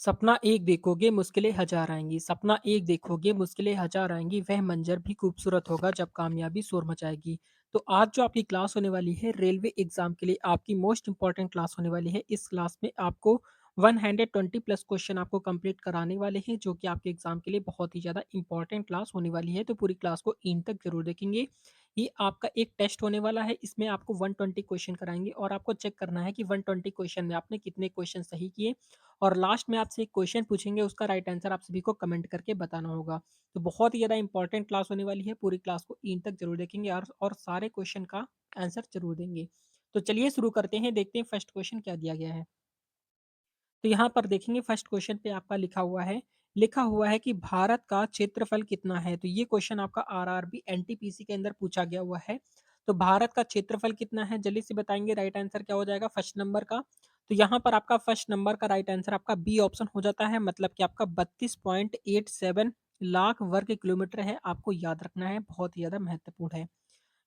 सपना एक देखोगे मुश्किलें हजार आएँगी, सपना एक देखोगे मुश्किलें हजार आएँगी, वह मंज़र भी खूबसूरत होगा जब कामयाबी शोर मचाएगी। तो आज जो आपकी क्लास होने वाली है रेलवे एग्ज़ाम के लिए आपकी मोस्ट इम्पोर्टेंट क्लास होने वाली है। इस क्लास में आपको 120 प्लस क्वेश्चन आपको कंप्लीट कराने वाले हैं, जो कि आपके एग्ज़ाम के लिए बहुत ही ज़्यादा इम्पोर्टेंट क्लास होने वाली है। तो पूरी क्लास को एंड तक ज़रूर देखेंगे। ये आपका एक टेस्ट होने वाला है, इसमें आपको 120 क्वेश्चन कराएँगे और आपको चेक करना है कि 120 क्वेश्चन में आपने कितने क्वेश्चन सही किए और लास्ट में आपसे एक क्वेश्चन पूछेंगे, उसका राइट आंसर आप सभी को कमेंट करके बताना होगा। तो बहुत ही ज़्यादा इंपॉर्टेंट क्लास होने वाली है, पूरी क्लास को एंड तक ज़रूर देखेंगे और सारे क्वेश्चन का आंसर ज़रूर देंगे। तो चलिए शुरू करते हैं, देखते हैं फर्स्ट क्वेश्चन क्या दिया गया है। तो यहाँ पर देखेंगे फर्स्ट क्वेश्चन पे आपका लिखा हुआ है कि भारत का क्षेत्रफल कितना है? तो ये क्वेश्चन आपका आरआरबी एनटीपीसी के अंदर पूछा गया हुआ है। तो भारत का क्षेत्रफल कितना है? जल्दी से बताएँगे राइट आंसर क्या हो जाएगा फर्स्ट नंबर का? तो यहाँ पर आपका फर्स्ट नंबर का राइट आंसर आपका बी ऑप्शन हो जाता है, मतलब कि आपका 32.87 लाख वर्ग किलोमीटर है। आपको याद रखना है, बहुत ही ज़्यादा महत्वपूर्ण है।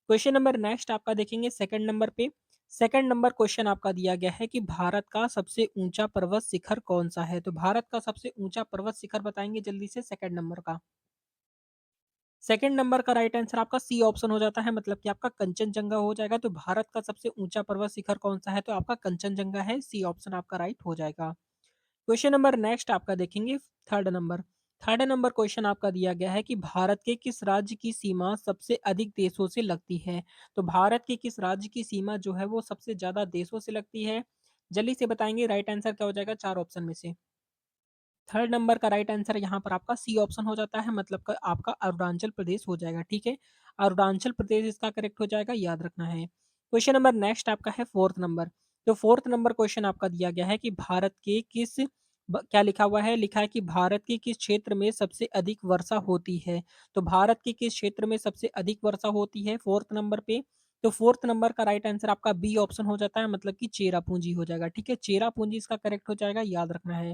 क्वेश्चन नंबर नेक्स्ट आपका देखेंगे सेकंड नंबर पे। सेकंड नंबर क्वेश्चन आपका दिया गया है कि भारत का सबसे ऊंचा पर्वत शिखर कौन सा है? तो भारत का सबसे ऊंचा पर्वत शिखर बताएंगे जल्दी से सेकंड नंबर का। सेकंड नंबर का राइट आंसर आपका सी ऑप्शन हो जाता है, मतलब कि आपका कंचनजंगा हो जाएगा। तो भारत का सबसे ऊंचा पर्वत शिखर कौन सा है? तो आपका कंचनजंगा है, सी ऑप्शन आपका राइट हो जाएगा। क्वेश्चन नंबर नेक्स्ट आपका देखेंगे third number. Third number question आपका दिया गया है कि भारत के किस राज्य की सीमा सबसे अधिक देशों से लगती है? तो भारत के किस राज्य की सीमा जो है वो सबसे ज़्यादा देशों से लगती है? जल्दी से बताएँगे राइट आंसर क्या हो जाएगा 4 ऑप्शन में से? थर्ड नंबर का राइट आंसर यहाँ पर आपका सी ऑप्शन हो जाता है, मतलब का आपका अरुणाचल प्रदेश हो जाएगा, ठीक है? अरुणाचल प्रदेश इसका करेक्ट हो जाएगा, याद रखना है। क्वेश्चन नंबर नेक्स्ट आपका है फोर्थ नंबर। तो फोर्थ नंबर क्वेश्चन आपका दिया गया है कि भारत के किस क्या लिखा हुआ है? लिखा है कि भारत के किस क्षेत्र में सबसे अधिक वर्षा होती है? तो भारत के किस क्षेत्र में सबसे अधिक वर्षा होती है फोर्थ नंबर पे? तो फोर्थ नंबर का राइट आंसर आपका बी ऑप्शन हो जाता है, मतलब कि चेरापूंजी हो जाएगा, ठीक है? चेरापूंजी इसका करेक्ट हो जाएगा, याद रखना है।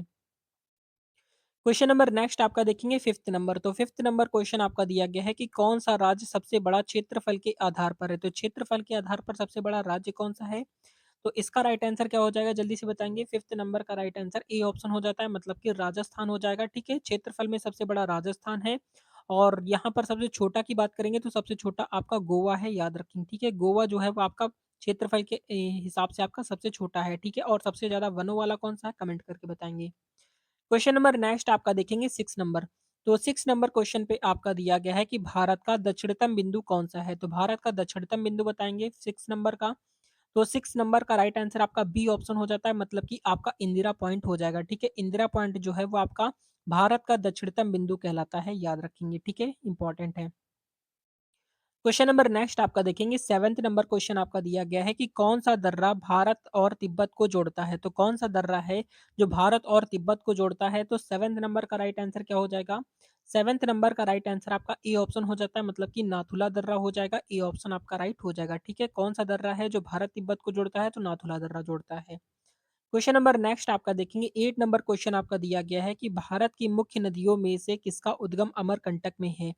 क्वेश्चन नंबर नेक्स्ट आपका देखेंगे फिफ्थ नंबर। तो फिफ्थ नंबर क्वेश्चन आपका दिया गया है कि कौन सा राज्य सबसे बड़ा क्षेत्रफल के आधार पर है? तो क्षेत्रफल के आधार पर सबसे बड़ा राज्य कौन सा है? तो इसका राइट आंसर क्या हो जाएगा जल्दी से बताएंगे। फिफ्थ नंबर का राइट आंसर ए ऑप्शन हो जाता है, मतलब कि राजस्थान हो जाएगा, ठीक है? क्षेत्रफल में सबसे बड़ा राजस्थान है। और यहाँ पर सबसे छोटा की बात करेंगे तो सबसे छोटा आपका गोवा है, याद रखेंगे, ठीक है? गोवा जो है वो आपका क्षेत्रफल के हिसाब से आपका सबसे छोटा है, ठीक है? और सबसे ज्यादा वनों वाला कौन सा है, कमेंट करके बताएंगे। क्वेश्चन नंबर नेक्स्ट आपका देखेंगे 6 नंबर। तो 6 नंबर क्वेश्चन पे आपका दिया गया है कि भारत का दक्षिणतम बिंदु कौन सा है? तो भारत का दक्षिणतम बिंदु बताएंगे 6 नंबर का। तो 6 नंबर का राइट आंसर आपका बी ऑप्शन हो जाता है, मतलब कि आपका इंदिरा पॉइंट हो जाएगा, ठीक है? इंदिरा पॉइंट जो है वो आपका भारत का दक्षिणतम बिंदु कहलाता है, याद रखेंगे, ठीक है? इंपॉर्टेंट है। क्वेश्चन नंबर नेक्स्ट आपका देखेंगे सेवेंथ नंबर क्वेश्चन आपका दिया गया है कि कौन सा दर्रा भारत और तिब्बत को जोड़ता है? तो कौन सा दर्रा है जो भारत और तिब्बत को जोड़ता है? तो सेवेंथ नंबर का राइट आंसर क्या हो जाएगा? सेवेंथ नंबर का राइट आंसर आपका ए ऑप्शन हो जाता है, मतलब कि नाथुला दर्रा हो जाएगा। ए ऑप्शन आपका राइट हो जाएगा, ठीक है? कौन सा दर्रा है जो भारत तिब्बत को जोड़ता है? तो नाथुला दर्रा जोड़ता है। क्वेश्चन नंबर नेक्स्ट आपका देखेंगे 8 नंबर क्वेश्चन आपका दिया गया है कि भारत की मुख्य नदियों में से किसका उद्गम अमरकंटक में है?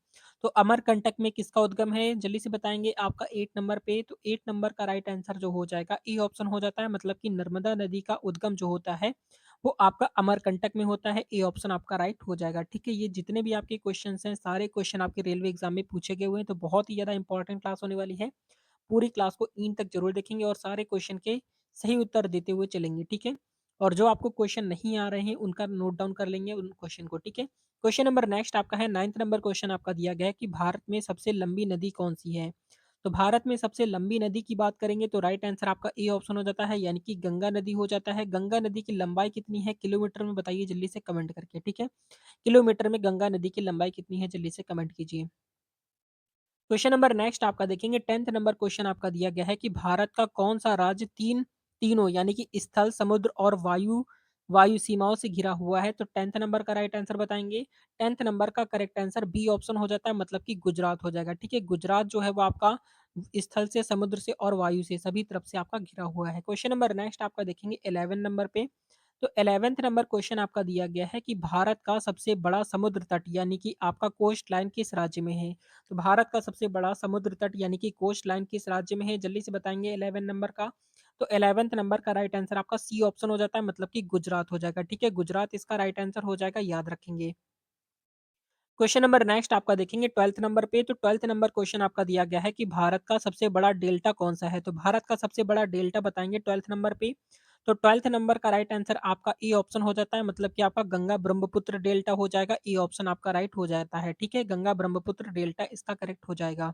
तो अमरकंटक में किसका उद्गम है? जल्दी से बताएंगे आपका 8 नंबर पे। तो 8 नंबर का राइट आंसर जो हो जाएगा ए ऑप्शन हो जाता है, मतलब कि नर्मदा नदी का उद्गम जो होता है वो आपका अमरकंटक में होता है। ए ऑप्शन आपका राइट हो जाएगा, ठीक है? ये जितने भी आपके क्वेश्चन हैं सारे क्वेश्चन आपके रेलवे एग्जाम में पूछे गए हुए हैं, तो बहुत ही ज्यादा इंपॉर्टेंट क्लास होने वाली है। पूरी क्लास को एंड तक ज़रूर देखेंगे और सारे क्वेश्चन के सही उत्तर देते हुए चलेंगे, ठीक है? और जो आपको क्वेश्चन नहीं आ रहे हैं उनका नोट डाउन कर लेंगे उन क्वेश्चन को, ठीक है? क्वेश्चन नंबर नेक्स्ट आपका है 9th नंबर क्वेश्चन आपका दिया गया है कि भारत में सबसे लंबी नदी कौन-सी है? तो भारत में सबसे लंबी नदी की बात करेंगे तो राइट आंसर आपका ए ऑप्शन हो जाता है, यानी कि गंगा नदी हो जाता है। गंगा नदी की लंबाई कितनी है किलोमीटर में बताइए जल्दी से कमेंट करके, ठीक है? किलोमीटर में गंगा नदी की लंबाई कितनी है जल्दी से कमेंट कीजिए। क्वेश्चन नंबर नेक्स्ट आपका देखेंगे 10th नंबर क्वेश्चन आपका दिया गया है कि भारत का कौन सा राज्य तीनों यानी कि स्थल, समुद्र और वायु सीमाओं से घिरा हुआ है? तो 10th नंबर का राइट आंसर बताएंगे। 10th नंबर का करेक्ट आंसर बी ऑप्शन हो जाता है, मतलब कि गुजरात हो जाएगा, ठीक है? गुजरात जो है वो आपका स्थल से, समुद्र से और वायु से सभी तरफ से आपका घिरा हुआ है। क्वेश्चन नंबर नेक्स्ट आपका देखेंगे 11 नंबर पे। तो 11th नंबर क्वेश्चन आपका दिया गया है कि भारत का सबसे बड़ा समुद्र तट यानी कि आपका कोस्ट लाइन किस राज्य में है? तो भारत का सबसे बड़ा समुद्र तट यानी कि कोस्ट लाइन किस राज्य में है? जल्दी से बताएंगे 11 नंबर का। तो 11th नंबर का राइट आंसर आपका सी ऑप्शन हो जाता है, मतलब कि गुजरात हो जाएगा, ठीक है? गुजरात इसका राइट आंसर हो जाएगा, याद रखेंगे। क्वेश्चन नंबर नेक्स्ट आपका देखेंगे 12th नंबर पे, तो 12th नंबर क्वेश्चन आपका दिया गया है कि भारत का सबसे बड़ा डेल्टा कौन-सा है? तो भारत का सबसे बड़ा डेल्टा बताएँगे 12th नंबर पे। तो 12th नंबर का राइट आंसर आपका ए ऑप्शन हो जाता है, मतलब कि आपका गंगा ब्रह्मपुत्र डेल्टा हो जाएगा, ए ऑप्शन आपका राइट हो जाता है, ठीक है? गंगा ब्रह्मपुत्र डेल्टा इसका करेक्ट हो जाएगा।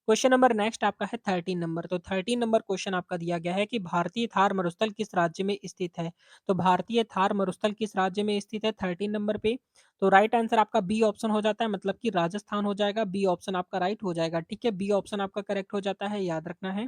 क्वेश्चन नंबर नेक्स्ट आपका है 13 नंबर, तो 13 नंबर क्वेश्चन आपका दिया गया है कि भारतीय थार मरुस्थल किस राज्य में स्थित है? तो भारतीय थार मरुस्थल किस राज्य में स्थित है 13 नंबर पे? तो राइट आंसर आपका बी ऑप्शन हो जाता है, मतलब कि राजस्थान हो जाएगा, बी ऑप्शन आपका राइट हो जाएगा, ठीक है? बी ऑप्शन आपका करेक्ट हो जाता है, याद रखना है।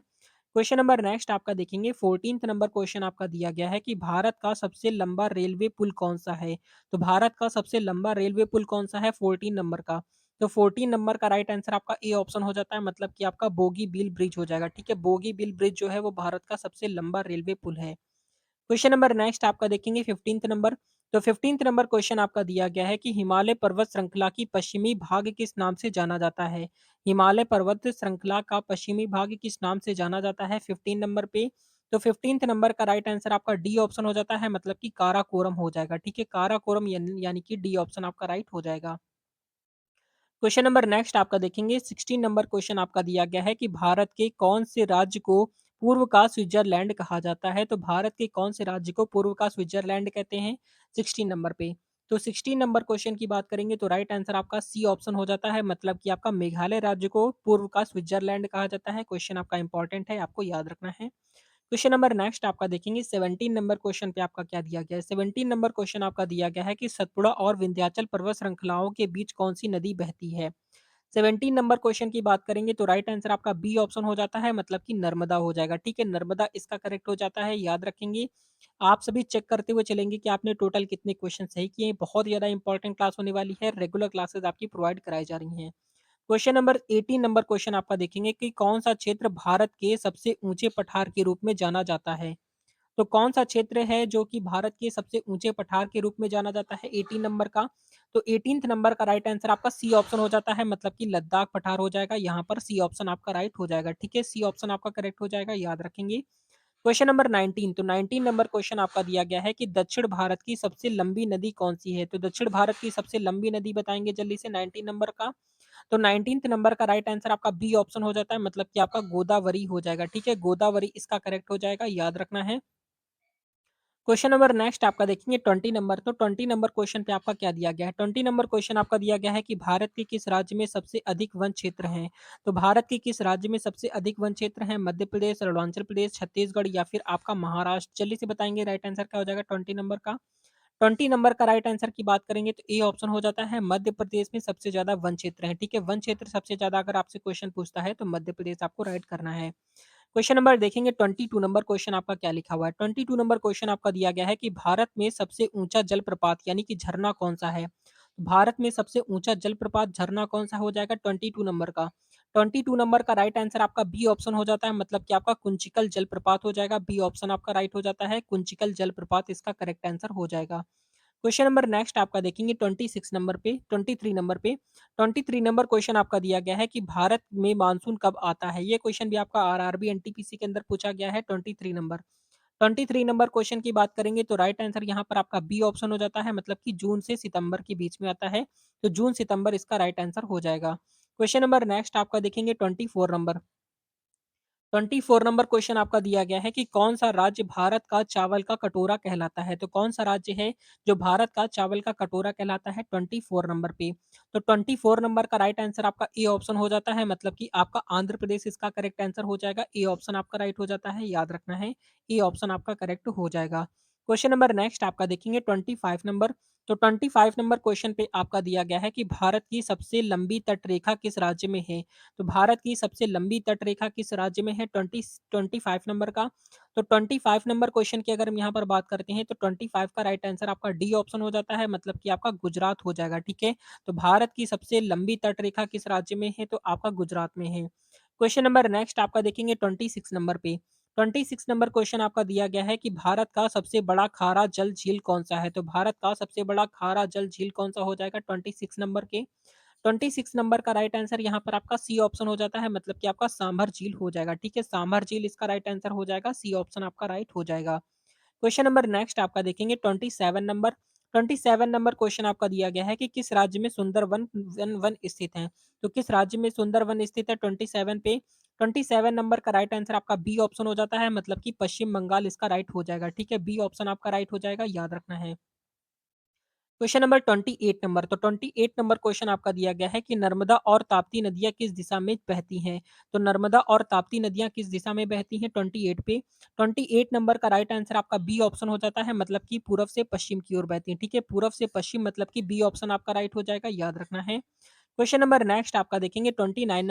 क्वेश्चन नंबर नेक्स्ट आपका देखेंगे 14th नंबर क्वेश्चन आपका दिया गया है कि भारत का सबसे लंबा रेलवे पुल कौन-सा है? तो भारत का सबसे लंबा रेलवे पुल कौन-सा है 14 नंबर का? तो 14 नंबर का राइट आंसर आपका ए ऑप्शन हो जाता है, मतलब कि आपका बोगीबील ब्रिज हो जाएगा, ठीक है? बोगीबील ब्रिज जो है वो भारत का सबसे लंबा रेलवे पुल है। क्वेश्चन नंबर नेक्स्ट आपका देखेंगे 15th नंबर, तो 15th नंबर क्वेश्चन आपका दिया गया है कि हिमालय पर्वत श्रृंखला की पश्चिमी भाग किस नाम से जाना जाता है? हिमालय पर्वत श्रृंखला का पश्चिमी भाग किस नाम से जाना जाता है 15 नंबर पे? तो 15th नंबर का राइट आंसर आपका डी ऑप्शन हो जाता है, मतलब कि काराकोरम हो जाएगा, ठीक है? काराकोरम यानी कि डी ऑप्शन आपका राइट हो जाएगा। क्वेश्चन नंबर नेक्स्ट आपका देखेंगे 16 नंबर क्वेश्चन आपका दिया गया है कि भारत के कौन से राज्य को पूर्व का स्विट्जरलैंड कहा जाता है? तो भारत के कौन से राज्य को पूर्व का स्विट्जरलैंड कहते हैं 16 नंबर पे? तो 16 नंबर क्वेश्चन की बात करेंगे तो राइट आंसर आपका सी ऑप्शन हो जाता है, मतलब कि आपका मेघालय राज्य को पूर्व का स्विट्जरलैंड कहा जाता है। क्वेश्चन आपका इंपॉर्टेंट है, आपको याद रखना है। क्वेश्चन नंबर नेक्स्ट आपका देखेंगे 17 नंबर क्वेश्चन पे आपका क्या दिया गया है? 17 नंबर क्वेश्चन आपका दिया गया है कि सतपुड़ा और विंध्याचल पर्वत श्रृंखलाओं के बीच कौन सी नदी बहती है? 17 नंबर क्वेश्चन की बात करेंगे तो राइट आंसर आपका बी ऑप्शन हो जाता है, मतलब कि नर्मदा हो जाएगा, ठीक है? नर्मदा इसका करेक्ट हो जाता है, याद रखेंगे। आप सभी चेक करते हुए चलेंगे कि आपने टोटल कितने क्वेश्चन सही किए हैं। बहुत ज़्यादा इंपॉर्टेंट क्लास होने वाली है, रेगुलर क्लासेस आपकी प्रोवाइड कराई जा रही हैं। क्वेश्चन नंबर 18 नंबर क्वेश्चन आपका देखेंगे कि कौन-सा क्षेत्र भारत के सबसे ऊँचे पठार के रूप में जाना जाता है? तो कौन-सा क्षेत्र है जो कि भारत के सबसे ऊँचे पठार के रूप में जाना जाता है 18 नंबर का? तो 18th नंबर का राइट आंसर आपका सी ऑप्शन हो जाता है, मतलब कि लद्दाख पठार हो जाएगा। यहाँ पर सी ऑप्शन आपका राइट हो जाएगा, ठीक है? सी ऑप्शन आपका करेक्ट हो जाएगा, याद रखेंगे। क्वेश्चन नंबर 19, तो 19 नंबर क्वेश्चन आपका दिया गया है कि दक्षिण भारत की सबसे लंबी नदी कौन-सी है? तो दक्षिण भारत की सबसे लंबी नदी बताएँगे जल्दी से 19 नंबर का। तो 19th नंबर का राइट आंसर आपका बी ऑप्शन हो जाता है, मतलब कि आपका गोदावरी हो जाएगा, ठीक है? गोदावरी इसका करेक्ट हो जाएगा, याद रखना है। क्वेश्चन नंबर नेक्स्ट आपका देखेंगे 20 नंबर, तो 20 नंबर क्वेश्चन पे आपका क्या दिया गया है? 20 नंबर क्वेश्चन आपका दिया गया है कि भारत के किस राज्य में सबसे अधिक वन क्षेत्र हैं? तो भारत के किस राज्य में सबसे अधिक वन क्षेत्र हैं? मध्य प्रदेश, अरुणाचल प्रदेश, छत्तीसगढ़ या फिर आपका महाराष्ट्र? जल्दी से बताएँगे राइट आंसर क्या हो जाएगा 20 नंबर का? 20 नंबर का राइट आंसर की बात करेंगे तो ए ऑप्शन हो जाता है, मध्य प्रदेश में सबसे ज़्यादा वन क्षेत्र है, ठीक है? वन क्षेत्र सबसे ज़्यादा अगर आपसे क्वेश्चन पूछता है तो मध्य प्रदेश आपको राइट करना है। क्वेश्चन नंबर देखेंगे 22 नंबर क्वेश्चन आपका क्या लिखा हुआ है? 22 नंबर क्वेश्चन आपका दिया गया है कि भारत में सबसे ऊँचा जलप्रपात यानी कि झरना कौन-सा है? भारत में सबसे ऊँचा जलप्रपात झरना कौन-सा हो जाएगा 22 नंबर का? 22 नंबर का राइट आंसर आपका बी ऑप्शन हो जाता है, मतलब कि आपका कुंचिकल जलप्रपात हो जाएगा। बी ऑप्शन आपका राइट हो जाता है, कुंचिकल जलप्रपात इसका करेक्ट आंसर हो जाएगा। क्वेश्चन नंबर नेक्स्ट आपका देखेंगे 26 नंबर पे 23 नंबर पे 23 नंबर क्वेश्चन आपका दिया गया है कि भारत में मानसून कब आता है? ये क्वेश्चन भी आपका आरआरबी एनटीपीसी के अंदर पूछा गया है 23 नंबर। 23 नंबर क्वेश्चन की बात करेंगे तो राइट आंसर यहाँ पर आपका बी ऑप्शन हो जाता है, मतलब कि जून से सितंबर के बीच में आता है। तो जून सितंबर इसका राइट आंसर हो जाएगा। क्वेश्चन नंबर नेक्स्ट आपका देखेंगे 24 नंबर। 24 नंबर क्वेश्चन आपका दिया गया है कि कौन-सा राज्य भारत का चावल का कटोरा कहलाता है? तो कौन-सा राज्य है जो भारत का चावल का कटोरा कहलाता है 24 नंबर पे? तो 24 नंबर का राइट आंसर आपका ए ऑप्शन हो जाता है, मतलब कि आपका आंध्र प्रदेश इसका करेक्ट आंसर हो जाएगा। ए ऑप्शन आपका राइट हो जाता है, याद रखना है। ए ऑप्शन आपका करेक्ट हो जाएगा। क्वेश्चन नंबर नेक्स्ट आपका देखेंगे 25 नंबर। तो 25 नंबर क्वेश्चन पे आपका दिया गया है कि भारत की सबसे लंबी तटरेखा किस राज्य में है? तो भारत की सबसे लंबी तटरेखा किस राज्य में है 25 नंबर का? तो 25 नंबर क्वेश्चन की अगर हम यहाँ पर बात करते हैं तो 25 का राइट आंसर आपका डी ऑप्शन हो जाता है, मतलब कि आपका गुजरात हो जाएगा, ठीक है? तो भारत की सबसे लंबी तटरेखा किस राज्य में है? तो आपका गुजरात में है। क्वेश्चन नंबर नेक्स्ट आपका देखेंगे 26 नंबर पे। 26 नंबर क्वेश्चन आपका दिया गया है कि भारत का सबसे बड़ा खारा जल झील कौन-सा है? तो भारत का सबसे बड़ा खारा जल झील कौन-सा हो जाएगा 26 नंबर के? 26 नंबर का राइट आंसर यहाँ पर आपका सी ऑप्शन हो जाता है, मतलब कि आपका सांभर झील हो जाएगा, ठीक है? सांभर झील इसका राइट आंसर हो जाएगा, सी ऑप्शन आपका राइट हो जाएगा। क्वेश्चन नंबर नेक्स्ट आपका देखेंगे 27 नंबर क्वेश्चन आपका दिया गया है कि किस राज्य में सुंदरवन वन वन स्थित है? तो किस राज्य में सुंदरवन स्थित है 27 पे? 27 नंबर का राइट आंसर आपका बी ऑप्शन हो जाता है, मतलब कि पश्चिम बंगाल इसका राइट हो जाएगा, ठीक है? बी ऑप्शन आपका राइट हो जाएगा, याद रखना है। क्वेश्चन नंबर 28 नंबर, तो 28 नंबर क्वेश्चन आपका दिया गया है कि नर्मदा और ताप्ती नदियाँ किस दिशा में बहती हैं? तो नर्मदा और ताप्ती नदियाँ किस दिशा में बहती हैं 28 पे? 28 नंबर का राइट आंसर आपका बी ऑप्शन हो जाता है, मतलब कि पूर्व से पश्चिम की ओर बहती हैं, ठीक है? पूर्व से पश्चिम मतलब कि बी ऑप्शन आपका राइट हो जाएगा, याद रखना है। क्वेश्चन नंबर नेक्स्ट आपका देखेंगे 29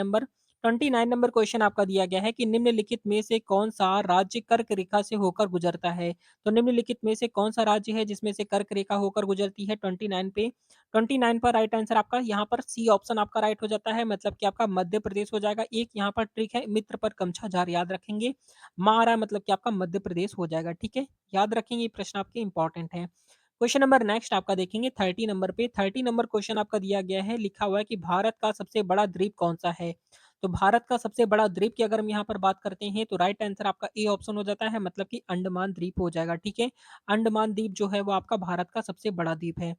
नंबर क्वेश्चन आपका दिया गया है कि निम्नलिखित में से कौन-सा राज्य कर्क रेखा से होकर गुजरता है? तो निम्नलिखित में से कौन-सा राज्य है जिसमें से कर्क रेखा होकर गुजरती है 29 पे? 29 पर राइट आंसर आपका यहाँ पर सी ऑप्शन आपका राइट हो जाता है, मतलब कि आपका मध्य प्रदेश हो जाएगा। एक यहाँ पर ट्रिक है, मित्र पर गमछा जार याद रखेंगे। माँ आ रहा है मतलब कि आपका मध्य प्रदेश हो जाएगा, ठीक है? याद रखेंगे, ये प्रश्न आपके इंपॉर्टेंट है। क्वेश्चन नंबर नेक्स्ट आपका देखेंगे 30 नंबर पे। 30 नंबर क्वेश्चन आपका दिया गया है, लिखा हुआ है कि भारत का सबसे बड़ा द्वीप कौन-सा है? तो भारत का सबसे बड़ा द्वीप की अगर हम यहाँ पर बात करते हैं, तो राइट आंसर आपका ए ऑप्शन हो जाता है, मतलब कि अंडमान द्वीप हो जाएगा, ठीक है? अंडमान द्वीप जो है वो आपका भारत का सबसे बड़ा द्वीप है।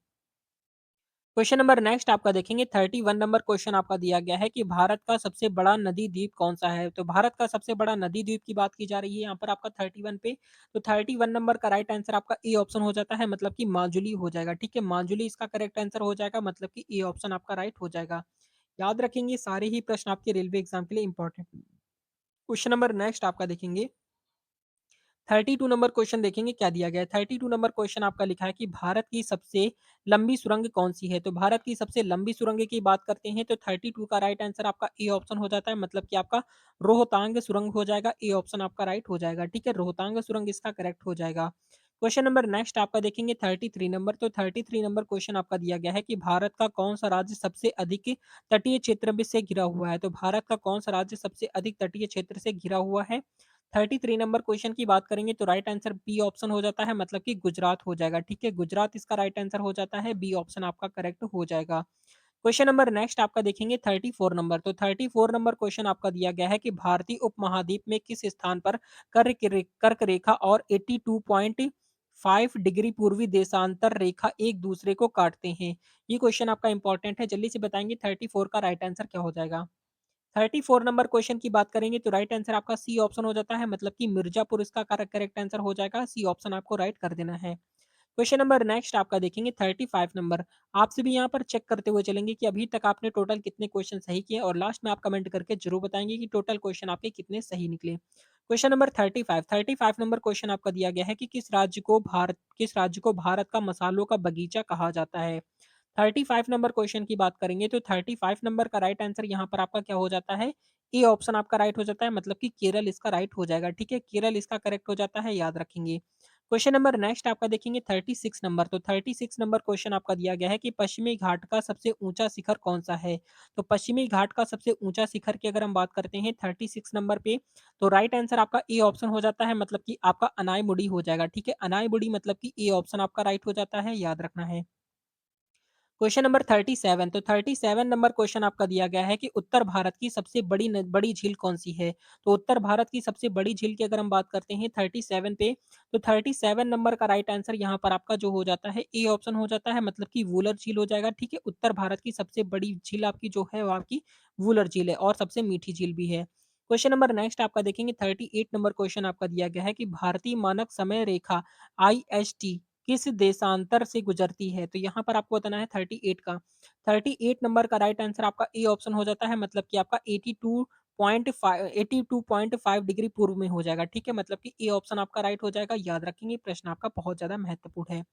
क्वेश्चन नंबर नेक्स्ट आपका देखेंगे 31 नंबर क्वेश्चन आपका दिया गया है कि भारत का सबसे बड़ा नदी द्वीप कौन-सा है? तो भारत का सबसे बड़ा नदी द्वीप की बात की जा रही है यहाँ पर आपका 31 पे। तो 31 नंबर का राइट आंसर आपका ए ऑप्शन हो जाता है, मतलब कि माजुली हो जाएगा, ठीक है? माजुली इसका करेक्ट आंसर हो जाएगा, मतलब कि ए ऑप्शन आपका राइट हो जाएगा। याद रखेंगे, सारे ही प्रश्न आपके रेलवे एग्ज़ाम के लिए इम्पोर्टेंट। क्वेश्चन नंबर नेक्स्ट आपका देखेंगे 32 नंबर क्वेश्चन देखेंगे क्या दिया गया है। 32 नंबर क्वेश्चन आपका लिखा है कि भारत की सबसे लंबी सुरंग कौन-सी है? तो भारत की सबसे लंबी सुरंग की बात करते हैं तो 32 का राइट आंसर आपका ए ऑप्शन हो जाता है, मतलब कि आपका रोहतांग सुरंग हो जाएगा, ए ऑप्शन आपका राइट हो जाएगा, ठीक है? रोहतांग सुरंग इसका करेक्ट हो जाएगा। क्वेश्चन नंबर नेक्स्ट आपका देखेंगे 33 नंबर, तो 33 नंबर क्वेश्चन आपका दिया गया है कि भारत का कौन-सा राज्य सबसे अधिक तटीय क्षेत्र में से घिरा हुआ है? तो भारत का कौन-सा राज्य सबसे अधिक तटीय क्षेत्र से घिरा हुआ है? 33 नंबर क्वेश्चन की बात करेंगे तो राइट आंसर बी ऑप्शन हो जाता है, मतलब कि गुजरात हो जाएगा, ठीक है? गुजरात इसका राइट आंसर हो जाता है, बी ऑप्शन आपका करेक्ट हो जाएगा। क्वेश्चन नंबर नेक्स्ट आपका देखेंगे 34 नंबर, तो 34 नंबर क्वेश्चन आपका दिया गया है कि भारतीय उपमहाद्वीप में किस स्थान पर कर्क रेखा और 82.5 डिग्री पूर्वी देशांतर रेखा एक दूसरे को काटते हैं? ये क्वेश्चन आपका इंपॉर्टेंट है, जल्दी से बताएंगे 34 का राइट आंसर क्या हो जाएगा? 34 नंबर क्वेश्चन की बात करेंगे तो राइट आंसर आपका सी ऑप्शन हो जाता है, मतलब कि मिर्जापुर इसका करेक्ट आंसर हो जाएगा, सी ऑप्शन आपको राइट कर देना है। क्वेश्चन नंबर नेक्स्ट आपका देखेंगे 35 नंबर। आपसे भी यहाँ पर चेक करते हुए चलेंगे कि अभी तक आपने टोटल कितने क्वेश्चन सही किए और लास्ट में आप कमेंट करके जरूर बताएंगे कि टोटल क्वेश्चन आपके कितने सही निकले। क्वेश्चन नंबर 35 नंबर क्वेश्चन आपका दिया गया है कि किस राज्य को भारत का मसालों का बगीचा कहा जाता है? 35 नंबर क्वेश्चन की बात करेंगे तो 35 नंबर का राइट आंसर यहाँ पर आपका क्या हो जाता है? ए ऑप्शन आपका राइट हो जाता है, मतलब कि केरल इसका राइट हो जाएगा, ठीक है? केरल इसका करेक्ट हो जाता है, याद रखेंगे। क्वेश्चन नंबर नेक्स्ट आपका देखेंगे 36 नंबर, तो 36 नंबर क्वेश्चन आपका दिया गया है कि पश्चिमी घाट का सबसे ऊंचा शिखर कौन सा है? तो पश्चिमी घाट का सबसे ऊंचा शिखर की अगर हम बात करते हैं 36 नंबर पे, तो राइट आंसर आपका ए ऑप्शन हो जाता है, मतलब कि आपका अनायमुड़ी हो जाएगा, ठीक है? अनायमुड़ी मतलब कि ए ऑप्शन आपका राइट हो जाता है, याद रखना है। क्वेश्चन नंबर 37, तो 37 नंबर क्वेश्चन आपका दिया गया है कि उत्तर भारत की सबसे बड़ी झील कौन-सी है? तो उत्तर भारत की सबसे बड़ी झील की अगर हम बात करते हैं 37 पे, तो 37 नंबर का राइट आंसर यहाँ पर आपका जो हो जाता है ए ऑप्शन हो जाता है, मतलब कि वूलर झील हो जाएगा, ठीक है? उत्तर भारत की सबसे बड़ी झील आपकी जो है वो आपकी वूलर झील है और सबसे मीठी झील भी है। क्वेश्चन नंबर नेक्स्ट आपका देखेंगे 38 नंबर क्वेश्चन आपका दिया गया है कि भारतीय मानक समय रेखा आईएसटी किस देशांतर से गुजरती है? तो यहाँ पर आपको बताना है 38 का। 38 नंबर का राइट आंसर आपका ए ऑप्शन हो जाता है, मतलब कि आपका 82.5 डिग्री पूर्व में हो जाएगा, ठीक है? मतलब कि ए ऑप्शन आपका राइट हो जाएगा, याद रखेंगे प्रश्न आपका बहुत ज़्यादा महत्वपूर्ण है।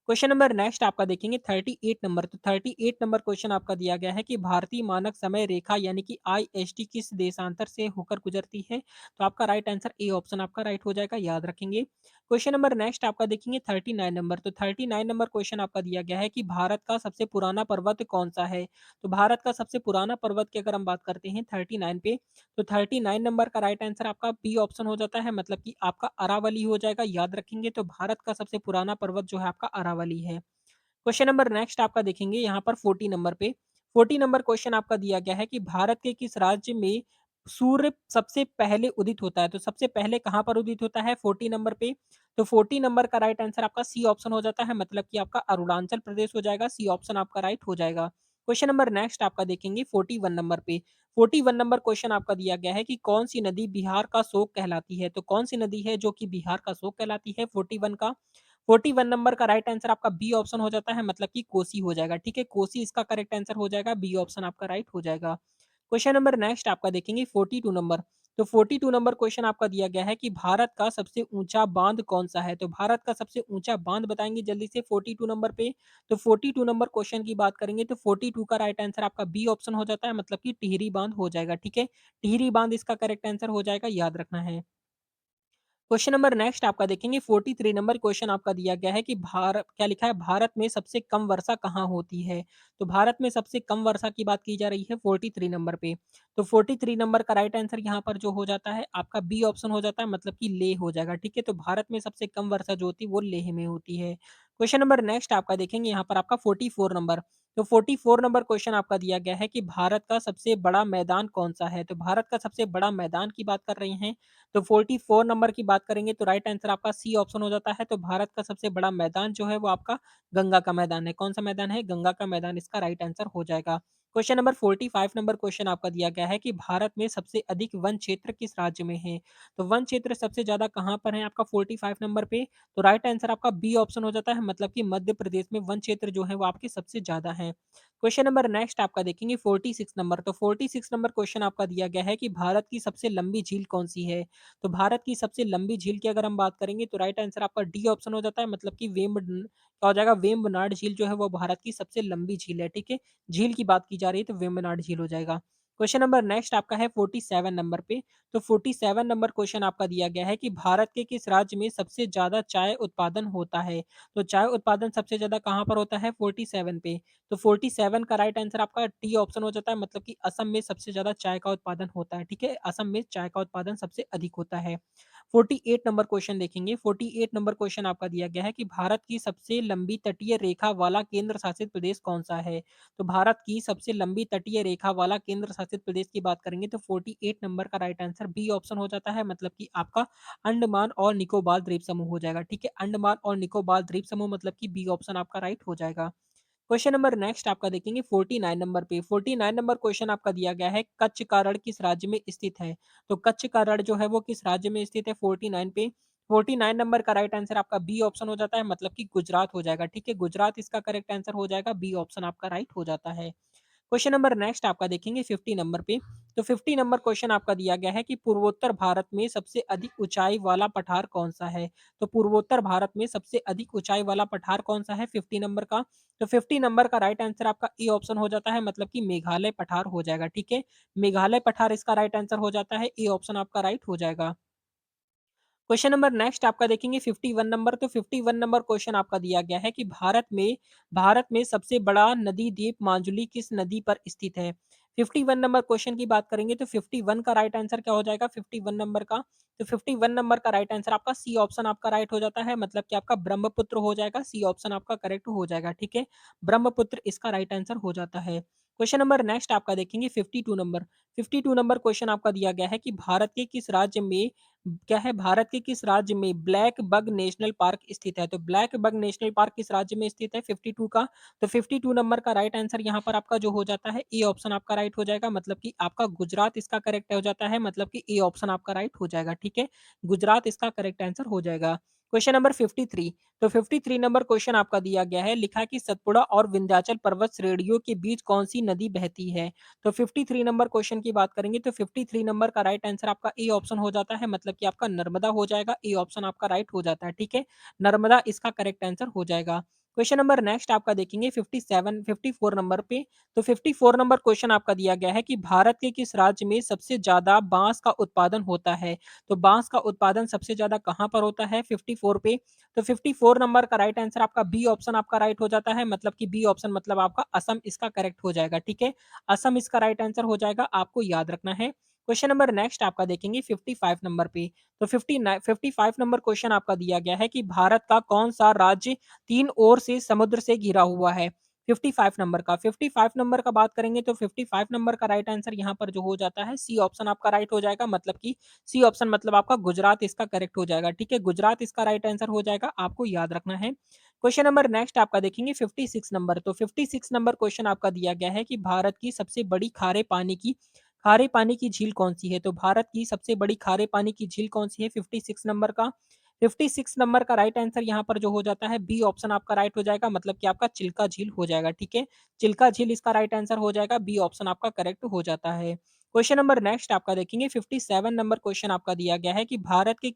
क्वेश्चन नंबर नेक्स्ट आपका देखेंगे 38 नंबर, तो 38 नंबर क्वेश्चन आपका दिया गया है कि भारतीय मानक समय रेखा यानी कि आईएसटी किस देशांतर से होकर गुजरती है? तो आपका राइट आंसर ए ऑप्शन आपका राइट हो जाएगा, याद रखेंगे। क्वेश्चन नंबर नेक्स्ट आपका देखेंगे 39 नंबर, तो 39 नंबर क्वेश्चन आपका दिया गया है कि भारत का सबसे पुराना पर्वत कौन सा है? तो भारत का सबसे पुराना पर्वत की अगर हम बात करते हैं 39 पे, तो 39 नंबर का राइट आंसर आपका बी ऑप्शन हो जाता है, मतलब कि आपका अरावली हो जाएगा, याद रखेंगे। तो भारत का सबसे पुराना पर्वत जो है आपका अरावली है। क्वेश्चन नंबर नेक्स्ट आपका देखेंगे यहाँ पर 40 नंबर पे। 40 नंबर क्वेश्चन आपका दिया गया है कि भारत के किस राज्य में सूर्य सबसे पहले उदित होता है? तो सबसे पहले कहाँ पर उदित होता है 40 नंबर पे? तो 40 नंबर का राइट आंसर आपका सी ऑप्शन हो जाता है, मतलब कि आपका अरुणाचल प्रदेश हो जाएगा, सी ऑप्शन आपका राइट हो जाएगा। क्वेश्चन नंबर नेक्स्ट आपका देखेंगे 41 नंबर पे। 41 नंबर क्वेश्चन आपका दिया गया है कि कौन-सी नदी बिहार का शोक कहलाती है? तो कौन-सी नदी है जो कि बिहार का शोक कहलाती है 41 का? 41 नंबर का राइट आंसर आपका बी ऑप्शन हो जाता है, मतलब कि कोसी हो जाएगा, ठीक है? कोसी इसका करेक्ट आंसर हो जाएगा, बी ऑप्शन आपका राइट हो जाएगा। क्वेश्चन नंबर नेक्स्ट आपका देखेंगे 42 नंबर। तो 42 नंबर क्वेश्चन आपका दिया गया है कि भारत का सबसे ऊँचा बाँध कौन-सा है? तो भारत का सबसे ऊँचा बाँध बताएँगे जल्दी से 42 नंबर पे। तो 42 नंबर क्वेश्चन की बात करेंगे तो 42 का राइट आंसर आपका बी ऑप्शन हो जाता है, मतलब कि टिहरी बाँध हो जाएगा, ठीक है? टिहरी बाँध इसका करेक्ट आंसर हो जाएगा, याद रखना है। क्वेश्चन नंबर नेक्स्ट आपका देखेंगे 43 नंबर क्वेश्चन आपका दिया गया है कि भारत क्या लिखा है, भारत में सबसे कम वर्षा कहाँ होती है? तो भारत में सबसे कम वर्षा की बात की जा रही है 43 नंबर पे। तो 43 नंबर का राइट आंसर यहाँ पर जो हो जाता है आपका बी ऑप्शन हो जाता है, मतलब कि लेह हो जाएगा, ठीक है? तो भारत में सबसे कम वर्षा जो होती है वो लेह में होती है। क्वेश्चन नंबर नेक्स्ट आपका देखेंगे यहाँ पर आपका 44 नंबर। तो 44 नंबर क्वेश्चन आपका दिया गया है कि भारत का सबसे बड़ा मैदान कौन-सा है? तो भारत का सबसे बड़ा मैदान की बात कर रहे हैं। तो 44 नंबर की बात करेंगे तो राइट आंसर आपका सी ऑप्शन हो जाता है। तो भारत का सबसे बड़ा मैदान जो है वो आपका गंगा का मैदान है। कौन-सा मैदान है? गंगा का मैदान इसका राइट आंसर हो जाएगा। क्वेश्चन नंबर 45 नंबर क्वेश्चन आपका दिया गया है कि भारत में सबसे अधिक वन क्षेत्र किस राज्य में है? तो वन क्षेत्र सबसे ज़्यादा कहाँ पर है आपका 45 नंबर पे? तो राइट आंसर आपका बी ऑप्शन हो जाता है, मतलब कि मध्य प्रदेश में वन क्षेत्र जो है वो आपके सबसे ज़्यादा हैं। क्वेश्चन नंबर नेक्स्ट आपका देखेंगे 46 नंबर। तो 46 नंबर क्वेश्चन आपका दिया गया है कि भारत की सबसे लंबी झील कौन-सी है? तो भारत की सबसे लंबी झील की अगर हम बात करेंगे तो राइट आंसर आपका डी ऑप्शन हो जाता है, मतलब कि क्या हो जाएगा, वेम्बनाड झील जो है वो भारत की सबसे लंबी झील है, ठीक है? झील की बात की जा रही है तो वेम्बनाड झील हो जाएगा। क्वेश्चन नंबर नेक्स्ट आपका है 47 नंबर पे। तो 47 नंबर क्वेश्चन आपका दिया गया है कि भारत के किस राज्य में सबसे ज़्यादा चाय उत्पादन होता है? तो चाय उत्पादन सबसे ज़्यादा कहाँ पर होता है 47 पे। तो 47 का राइट आंसर आपका डी ऑप्शन हो जाता है, मतलब कि असम में सबसे ज़्यादा चाय का उत्पादन होता है, ठीक है? असम में चाय का उत्पादन सबसे अधिक होता है। 48 नंबर क्वेश्चन देखेंगे। 48 नंबर क्वेश्चन आपका दिया गया है कि भारत की सबसे लंबी तटीय रेखा वाला केंद्र शासित प्रदेश कौन-सा है? तो भारत की सबसे लंबी तटीय रेखा वाला केंद्र शासित प्रदेश की बात करेंगे तो 48 नंबर का राइट आंसर बी ऑप्शन हो जाता है, मतलब कि आपका अंडमान और निकोबार द्वीप समूह हो जाएगा, ठीक है? अंडमान और निकोबार द्वीप समूह, मतलब कि बी ऑप्शन आपका राइट हो जाएगा। क्वेश्चन नंबर नेक्स्ट आपका देखेंगे 49 नंबर पे। 49 नंबर क्वेश्चन आपका दिया गया है कच्छ का रण किस राज्य में स्थित है? तो कच्छ का रण जो है वो किस राज्य में स्थित है 49 पे? 49 नंबर का राइट आंसर आपका बी ऑप्शन हो जाता है, मतलब कि गुजरात हो जाएगा, ठीक है? गुजरात इसका करेक्ट आंसर हो जाएगा, बी ऑप्शन आपका राइट हो जाता है। क्वेश्चन नंबर नेक्स्ट आपका देखेंगे 50 नंबर पे। तो 50 नंबर क्वेश्चन आपका दिया गया है कि पूर्वोत्तर भारत में सबसे अधिक ऊंचाई वाला पठार कौन सा है? तो पूर्वोत्तर भारत में सबसे अधिक ऊंचाई वाला पठार कौन सा है 50 नंबर का? तो 50 नंबर का राइट आंसर आपका ए ऑप्शन हो जाता है, मतलब कि मेघालय पठार हो जाएगा, ठीक है? मेघालय पठार इसका राइट आंसर हो जाता है, ए ऑप्शन आपका राइट हो जाएगा। क्वेश्चन नंबर नेक्स्ट आपका देखेंगे 51 नंबर। तो 51 नंबर क्वेश्चन आपका दिया गया है कि भारत में सबसे बड़ा नदी द्वीप माजुली किस नदी पर स्थित है? 51 नंबर क्वेश्चन की बात करेंगे तो 51 का राइट आंसर क्या हो जाएगा 51 नंबर का? तो 51 नंबर का राइट आंसर आपका सी ऑप्शन आपका राइट हो जाता है, मतलब कि आपका ब्रह्मपुत्र हो जाएगा, सी ऑप्शन आपका करेक्ट हो जाएगा, ठीक है? ब्रह्मपुत्र इसका राइट आंसर हो जाता है। क्वेश्चन नंबर नेक्स्ट आपका देखेंगे 52 नंबर। 52 नंबर क्वेश्चन आपका दिया गया है कि भारत के किस राज्य में ब्लैक बग नेशनल पार्क स्थित है? तो ब्लैक बग नेशनल पार्क किस राज्य में स्थित है 52 का? तो 52 नंबर का राइट आंसर यहाँ पर आपका जो हो जाता है ए ऑप्शन आपका राइट हो जाएगा, मतलब कि आपका गुजरात इसका करेक्ट हो जाता है, मतलब कि ए ऑप्शन आपका राइट हो जाएगा, ठीक है? गुजरात इसका करेक्ट आंसर हो जाएगा। Question number 53। तो 53 नंबर क्वेश्चन आपका दिया गया है, लिखा है कि सतपुड़ा और विंध्याचल पर्वत श्रेणियों के बीच कौन सी नदी बहती है? तो 53 नंबर क्वेश्चन की बात करेंगे तो 53 नंबर का राइट आंसर आपका ए ऑप्शन हो जाता है, मतलब कि आपका नर्मदा हो जाएगा, ए ऑप्शन आपका राइट हो जाता है, ठीक है? नर्मदा इसका करेक्ट आंसर हो जाएगा। क्वेश्चन नंबर नेक्स्ट आपका देखेंगे 57 54 नंबर पे। तो 54 नंबर क्वेश्चन आपका दिया गया है कि भारत के किस राज्य में सबसे ज़्यादा बाँस का उत्पादन होता है? तो बाँस का उत्पादन सबसे ज़्यादा कहाँ पर होता है 54 पे? तो 54 नंबर का राइट आंसर आपका बी ऑप्शन आपका राइट हो जाता है, मतलब कि बी ऑप्शन मतलब आपका असम इसका करेक्ट हो जाएगा, ठीक है? असम इसका राइट आंसर हो जाएगा, आपको याद रखना है। क्वेश्चन नंबर नेक्स्ट आपका देखेंगे 55 नंबर पे। तो 55 नंबर क्वेश्चन आपका दिया गया है कि भारत का कौन-सा राज्य 3 ओर से समुद्र से घिरा हुआ है? 55 नंबर का। 55 नंबर का बात करेंगे तो 55 नंबर का राइट आंसर यहाँ पर जो हो जाता है सी ऑप्शन आपका राइट हो जाएगा, मतलब कि सी ऑप्शन मतलब आपका गुजरात इसका करेक्ट हो जाएगा, ठीक है? गुजरात इसका राइट आंसर हो जाएगा, आपको याद रखना है। क्वेश्चन नंबर नेक्स्ट आपका देखेंगे 56 नंबर। तो 56 नंबर क्वेश्चन आपका दिया गया है कि भारत की सबसे बड़ी खारे पानी की झील कौन-सी है? तो भारत की सबसे बड़ी खारे पानी की झील कौन-सी है 56 नंबर का? 56 नंबर का राइट आंसर यहाँ पर जो हो जाता है बी ऑप्शन आपका राइट हो जाएगा, मतलब कि आपका चिल्का झील हो जाएगा, ठीक है? चिल्का झील इसका राइट आंसर हो जाएगा, बी ऑप्शन आपका करेक्ट हो जाता है। क्वेश्चन नंबर नेक्स्ट आपका देखेंगे 57 नंबर क्वेश्चन आपका दिया गया है कि भारत के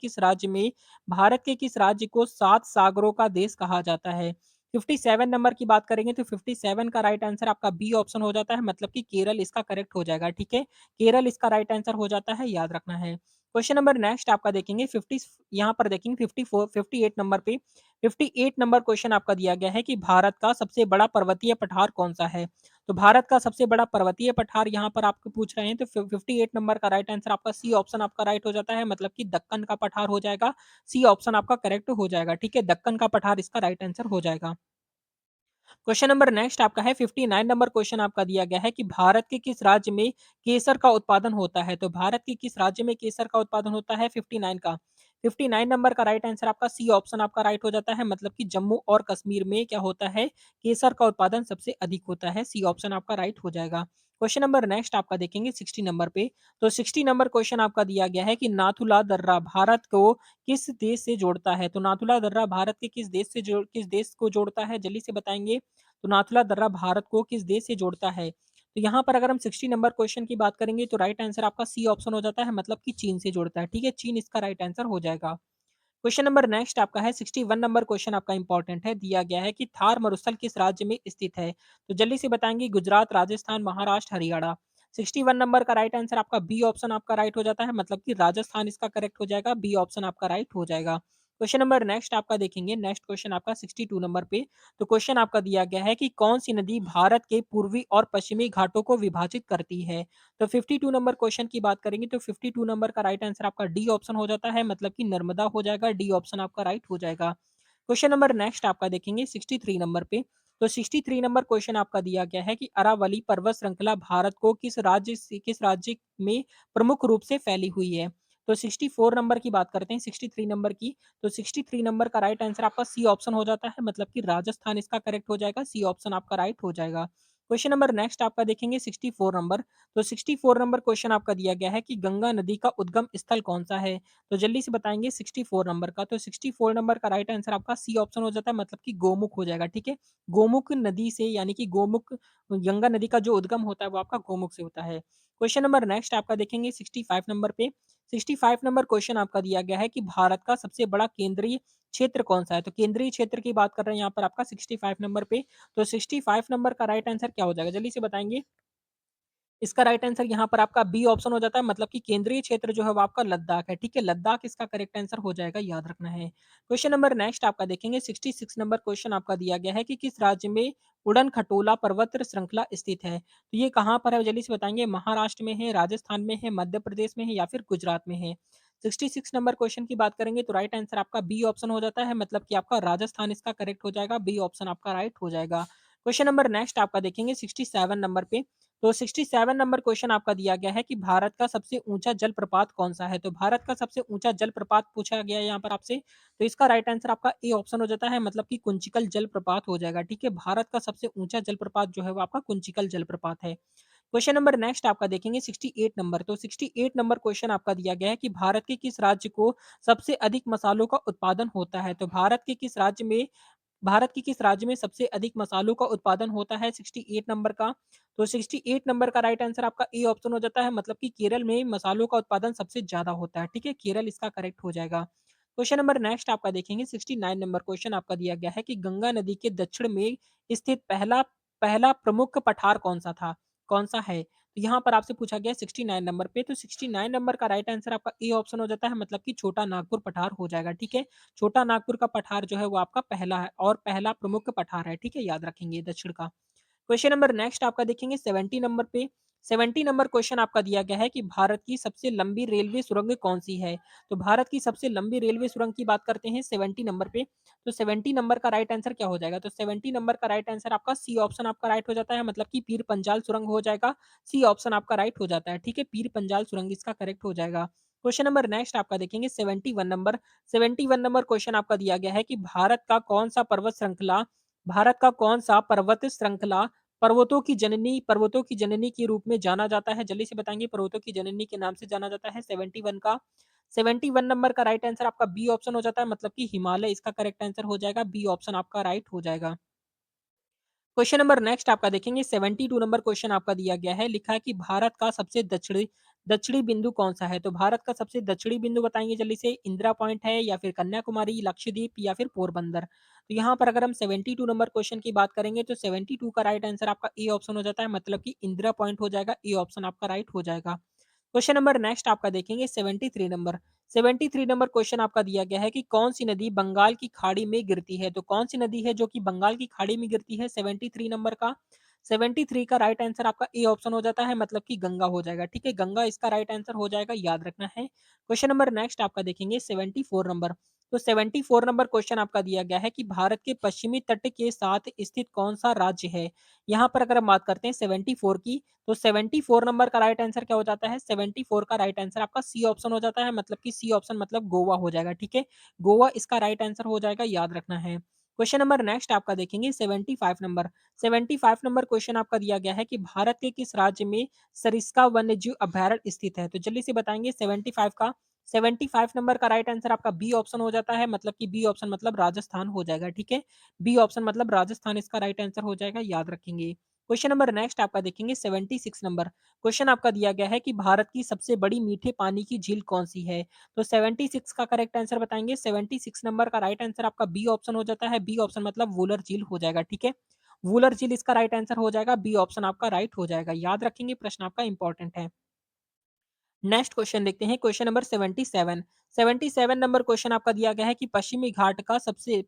किस राज्य को 7 सागरों का देश कहा जाता है? 57 नंबर की बात करेंगे तो 57 का राइट आंसर आपका बी ऑप्शन हो जाता है, मतलब कि केरल इसका करेक्ट हो जाएगा, ठीक है? केरल इसका राइट आंसर हो जाता है, याद रखना है। क्वेश्चन नंबर नेक्स्ट आपका देखेंगे 50 यहाँ पर देखेंगे 54 58 नंबर पे 58 नंबर क्वेश्चन आपका दिया गया है कि भारत का सबसे बड़ा पर्वतीय पठार कौन-सा है? तो भारत का सबसे बड़ा पर्वतीय पठार यहाँ पर आपको पूछ रहे हैं तो 58 नंबर का राइट आंसर आपका सी ऑप्शन आपका राइट हो जाता है, मतलब कि दक्कन का पठार हो जाएगा। सी ऑप्शन आपका करेक्ट हो जाएगा, ठीक है? दक्कन का पठार इसका राइट आंसर हो जाएगा। क्वेश्चन नंबर नेक्स्ट आपका है 59 नंबर क्वेश्चन आपका दिया गया है कि भारत के किस राज्य में केसर का उत्पादन होता है? तो भारत के किस राज्य में केसर का उत्पादन होता है 59 का? 59 नंबर का राइट आंसर आपका सी ऑप्शन आपका राइट हो जाता है, मतलब कि जम्मू और कश्मीर में क्या होता है? केसर का उत्पादन सबसे अधिक होता है, सी ऑप्शन आपका राइट हो जाएगा। क्वेश्चन नंबर नेक्स्ट आपका देखेंगे 60 नंबर पे। तो 60 नंबर क्वेश्चन आपका दिया गया है कि नाथुला दर्रा भारत को किस देश से जोड़ता है? तो नाथुला दर्रा भारत के किस देश को जोड़ता है? जल्दी से बताएँगे। तो नाथुला दर्रा भारत को किस देश से जोड़ता है? तो यहाँ पर अगर हम 60 नंबर क्वेश्चन की बात करेंगे तो राइट आंसर आपका सी ऑप्शन हो जाता है, मतलब कि चीन से जोड़ता है, ठीक है? चीन इसका राइट आंसर हो जाएगा। क्वेश्चन नंबर नेक्स्ट आपका है 61 नंबर क्वेश्चन आपका इंपॉर्टेंट है, दिया गया है कि थार मरुस्थल किस राज्य में स्थित है? तो जल्दी से बताएँगे गुजरात, राजस्थान, महाराष्ट्र, हरियाणा। 61 नंबर का राइट आंसर आपका बी ऑप्शन आपका राइट हो जाता है, मतलब कि राजस्थान इसका करेक्ट हो जाएगा, बी ऑप्शन आपका राइट हो जाएगा। क्वेश्चन नंबर नेक्स्ट आपका देखेंगे, नेक्स्ट क्वेश्चन आपका 62 नंबर पे। तो क्वेश्चन आपका दिया गया है कि कौन-सी नदी भारत के पूर्वी और पश्चिमी घाटों को विभाजित करती है? तो 52 नंबर क्वेश्चन की बात करेंगे तो 52 नंबर का राइट आंसर आपका डी ऑप्शन हो जाता है, मतलब कि नर्मदा हो जाएगा, डी ऑप्शन आपका राइट हो जाएगा। क्वेश्चन नंबर नेक्स्ट आपका देखेंगे 63 नंबर पे। तो 63 नंबर क्वेश्चन आपका दिया गया है कि अरावली पर्वत श्रृंखला भारत को किस राज्य में प्रमुख रूप से फैली हुई है? तो 64 नंबर की बात करते हैं 63 नंबर की। तो 63 नंबर का राइट आंसर आपका सी ऑप्शन हो जाता है, मतलब कि राजस्थान इसका करेक्ट हो जाएगा, सी ऑप्शन आपका राइट हो जाएगा। क्वेश्चन नंबर नेक्स्ट आपका देखेंगे 64 नंबर। तो 64 नंबर क्वेश्चन आपका दिया गया है कि गंगा नदी का उद्गम स्थल कौन-सा है? तो जल्दी से बताएँगे 64 नंबर का। तो 64 नंबर का राइट आंसर आपका सी ऑप्शन हो जाता है, मतलब कि गोमुख हो जाएगा, ठीक है? गोमुख नदी से यानी कि गोमुख गंगा नदी का जो उद्गम होता है वो आपका गोमुख से होता है। क्वेश्चन नंबर नेक्स्ट आपका देखेंगे 65 नंबर पे। 65 नंबर क्वेश्चन आपका दिया गया है कि भारत का सबसे बड़ा केंद्रीय क्षेत्र कौन-सा है? तो केंद्रीय क्षेत्र की बात कर रहे हैं यहाँ पर आपका 65 नंबर पे। तो 65 नंबर का राइट आंसर क्या हो जाएगा? जल्दी से बताएँगे। इसका राइट आंसर यहाँ पर आपका बी ऑप्शन हो जाता है, मतलब कि केंद्रीय क्षेत्र जो है वो आपका लद्दाख है, ठीक है? लद्दाख इसका करेक्ट आंसर हो जाएगा, याद रखना है। क्वेश्चन नंबर नेक्स्ट आपका देखेंगे 66 नंबर क्वेश्चन आपका दिया गया है कि किस राज्य में उड़न खटोला पर्वत श्रृंखला स्थित है? तो ये कहाँ पर है? जल्दी से बताएँगे। महाराष्ट्र में है, राजस्थान में है, मध्य प्रदेश में है या फिर गुजरात में है? 66 नंबर क्वेश्चन की बात करेंगे तो राइट आंसर आपका बी ऑप्शन हो जाता है, मतलब कि आपका राजस्थान इसका करेक्ट हो जाएगा, बी ऑप्शन आपका राइट हो जाएगा। क्वेश्चन नंबर नेक्स्ट आपका देखेंगे 67 नंबर पे। तो 67 नंबर क्वेश्चन आपका दिया गया है कि भारत का सबसे ऊंचा जलप्रपात कौन-सा है? तो भारत का सबसे ऊंचा जलप्रपात पूछा गया है यहाँ पर आपसे, तो इसका राइट आंसर आपका ए ऑप्शन हो जाता है, मतलब कि कुंचिकल जलप्रपात हो जाएगा, ठीक है? भारत का सबसे ऊंचा जलप्रपात जो है वो आपका कुंचिकल जलप्रपात है। क्वेश्चन नंबर नेक्स्ट आपका देखेंगे 68 नंबर। तो 68 नंबर क्वेश्चन आपका दिया गया है कि भारत के किस राज्य को सबसे अधिक मसालों का उत्पादन होता है? तो भारत के किस राज्य में सबसे अधिक मसालों का उत्पादन होता है 68 नंबर का? तो 68 नंबर का राइट आंसर आपका ए ऑप्शन हो जाता है, मतलब कि केरल में मसालों का उत्पादन सबसे ज़्यादा होता है, ठीक है? केरल इसका करेक्ट हो जाएगा। क्वेश्चन नंबर नेक्स्ट आपका देखेंगे 69 नंबर क्वेश्चन आपका दिया गया है कि गंगा नदी के दक्षिण में स्थित पहला पहला प्रमुख पठार कौन-सा था? कौन-सा है? तो यहाँ पर आपसे पूछा गया है 69 नंबर पे, तो 69 नंबर का राइट आंसर आपका ए ऑप्शन हो जाता है, मतलब कि छोटा नागपुर पठार हो जाएगा, ठीक है? छोटा नागपुर का पठार जो है वो आपका पहला है और पहला प्रमुख पठार है, ठीक है? याद रखेंगे दक्षिण का। क्वेश्चन नंबर नेक्स्ट आपका देखेंगे 70 नंबर पे। 70 नंबर क्वेश्चन आपका दिया गया है कि भारत की सबसे लंबी रेलवे सुरंग कौन-सी है? तो भारत की सबसे लंबी रेलवे सुरंग की बात करते हैं 70 नंबर पे। तो 70 नंबर का राइट आंसर क्या हो जाएगा? तो 70 नंबर का राइट आंसर आपका सी ऑप्शन आपका राइट हो जाता है, मतलब कि पीर पंजाल सुरंग हो जाएगा। सी ऑप्शन आपका राइट हो जाता है, ठीक है? पीर पंजाल सुरंग इसका करेक्ट हो जाएगा। क्वेश्चन नंबर नेक्स्ट आपका देखेंगे 71 नंबर। 71 नंबर क्वेश्चन आपका दिया गया है कि भारत का कौन-सा पर्वत श्रृंखला पर्वतों की जननी के रूप में जाना जाता है? जल्दी से बताएँगे, पर्वतों की जननी के नाम से जाना जाता है 71 का। 71 नंबर का राइट आंसर आपका बी ऑप्शन हो जाता है, मतलब कि हिमालय इसका करेक्ट आंसर हो जाएगा। बी ऑप्शन आपका राइट हो जाएगा। क्वेश्चन नंबर नेक्स्ट आपका देखेंगे 72 नंबर क्वेश्चन आपका दिया गया है, लिखा है कि भारत का सबसे दक्षिणी दक्षिणी बिंदु कौन-सा है? तो भारत का सबसे दक्षिणी बिंदु बताएँगे जल्दी से, इंदिरा पॉइंट है या फिर कन्याकुमारी, लक्षद्वीप या फिर पोरबंदर? तो यहाँ पर अगर हम 72 नंबर क्वेश्चन की बात करेंगे तो 72 का राइट आंसर आपका ए ऑप्शन हो जाता है, मतलब कि इंदिरा पॉइंट हो जाएगा। ए ऑप्शन आपका राइट हो जाएगा। क्वेश्चन नंबर नेक्स्ट आपका देखेंगे 73 नंबर। 73 नंबर क्वेश्चन आपका दिया गया है कि कौन सी नदी बंगाल की खाड़ी में गिरती है? तो कौन सी नदी है जो कि बंगाल की खाड़ी में गिरती है 73 नंबर का? 73 का राइट आंसर आपका ए ऑप्शन हो जाता है, मतलब कि गंगा हो जाएगा, ठीक है? गंगा इसका राइट आंसर हो जाएगा, याद रखना है। क्वेश्चन नंबर नेक्स्ट आपका देखेंगे 74 नंबर। तो 74 नंबर क्वेश्चन आपका दिया गया है कि भारत के पश्चिमी तट के साथ स्थित कौन सा राज्य है? यहाँ पर अगर हम बात करते हैं 74 की, तो 74 नंबर का राइट आंसर क्या हो जाता है? 74 का राइट आंसर आपका सी ऑप्शन हो जाता है, मतलब कि सी ऑप्शन मतलब गोवा हो जाएगा, ठीक है? गोवा इसका राइट आंसर हो जाएगा, याद रखना है। क्वेश्चन नंबर नेक्स्ट आपका देखेंगे 75 नंबर। 75 नंबर क्वेश्चन आपका दिया गया है कि भारत के किस राज्य में सरिस्का वन्यजीव अभयारण्य स्थित है? तो जल्दी से बताएँगे 75 नंबर का राइट आंसर आपका बी ऑप्शन हो जाता है, मतलब कि बी ऑप्शन मतलब राजस्थान हो जाएगा, ठीक है? बी ऑप्शन मतलब राजस्थान इसका राइट आंसर हो जाएगा, याद रखेंगे। क्वेश्चन नंबर नेक्स्ट आपका देखेंगे 76 नंबर। क्वेश्चन आपका दिया गया है कि भारत की सबसे बड़ी मीठे पानी की झील कौन-सी है? तो 76 का करेक्ट आंसर बताएँगे। 76 नंबर का राइट आंसर आपका बी ऑप्शन हो जाता है। बी ऑप्शन मतलब वूलर झील हो जाएगा, ठीक है? वूलर झील इसका राइट आंसर हो जाएगा। बी ऑप्शन आपका राइट हो जाएगा। याद रखेंगे, प्रश्न आपका इंपॉर्टेंट है। नेक्स्ट क्वेश्चन देखते हैं, क्वेश्चन नंबर 77। 77 नंबर क्वेश्चन आपका दिया गया है कि पश्चिमी घाट का सबसे